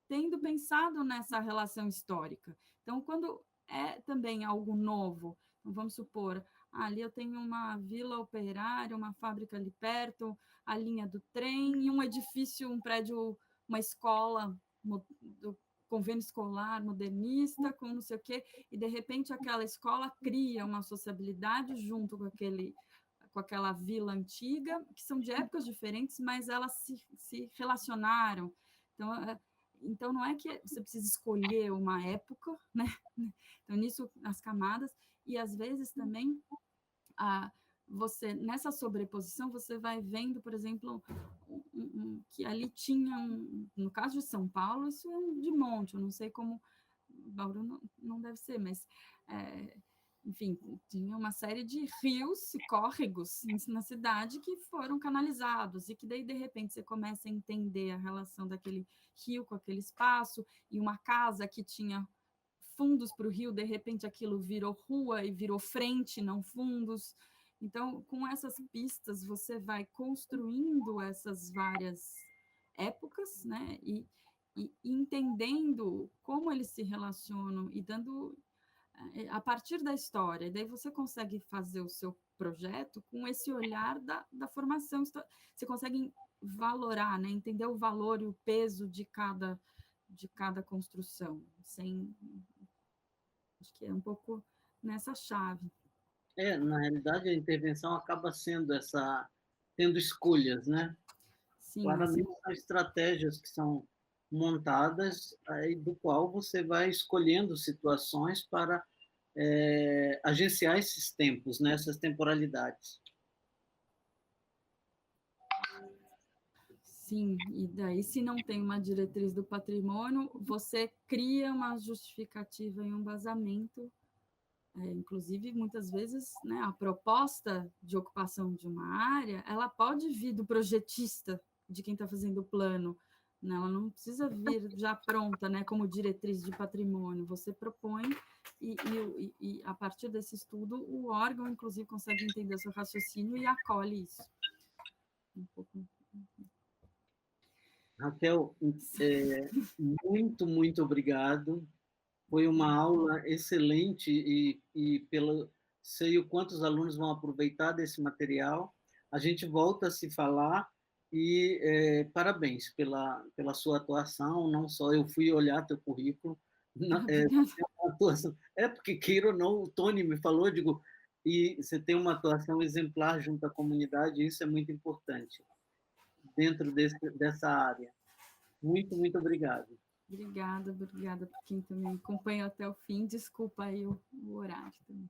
tendo pensado nessa relação histórica. Então, quando é também algo novo, então vamos supor, ali eu tenho uma vila operária, uma fábrica ali perto, a linha do trem e um edifício, um prédio, uma escola do convênio escolar modernista, com não sei o quê, e de repente aquela escola cria uma sociabilidade junto com aquela vila antiga, que são de épocas diferentes, mas elas se relacionaram. Então, não é que você precisa escolher uma época, né? Então, nisso, as camadas, e às vezes também, nessa sobreposição, você vai vendo, por exemplo, que ali tinha, no caso de São Paulo, isso é de monte, eu não sei como, Bauru não deve ser, mas enfim, tinha uma série de rios e córregos na cidade que foram canalizados, e que daí, de repente, você começa a entender a relação daquele rio com aquele espaço, e uma casa que tinha fundos para o rio, de repente aquilo virou rua e virou frente, não fundos. Então, com essas pistas, você vai construindo essas várias épocas, né? E entendendo como eles se relacionam e dando a partir da história, e daí você consegue fazer o seu projeto com esse olhar da formação, você consegue valorar, né, entender o valor e o peso de cada construção, acho que é um pouco nessa chave. Na realidade, a intervenção acaba tendo escolhas, né? Sim, Claramente, são estratégias que são montadas, aí, do qual você vai escolhendo situações para agenciar esses tempos, né, essas temporalidades. Sim, e daí, se não tem uma diretriz do patrimônio, você cria uma justificativa e um embasamento. Inclusive, muitas vezes, né, a proposta de ocupação de uma área, ela pode vir do projetista, de quem está fazendo o plano, né? Ela não precisa vir já pronta, né, como diretriz de patrimônio. Você propõe e a partir desse estudo, o órgão, inclusive, consegue entender o seu raciocínio e acolhe isso. Um pouco... Raquel, muito, muito obrigado. Foi uma aula excelente e sei o quanto os alunos vão aproveitar desse material. A gente volta a se falar e parabéns pela sua atuação. Não só eu fui olhar teu currículo, porque queira ou não, o Tony me falou, digo, e você tem uma atuação exemplar junto à comunidade, e isso é muito importante dentro dessa área. Muito, muito obrigado. Obrigada por quem também acompanhou até o fim. Desculpa aí o horário também.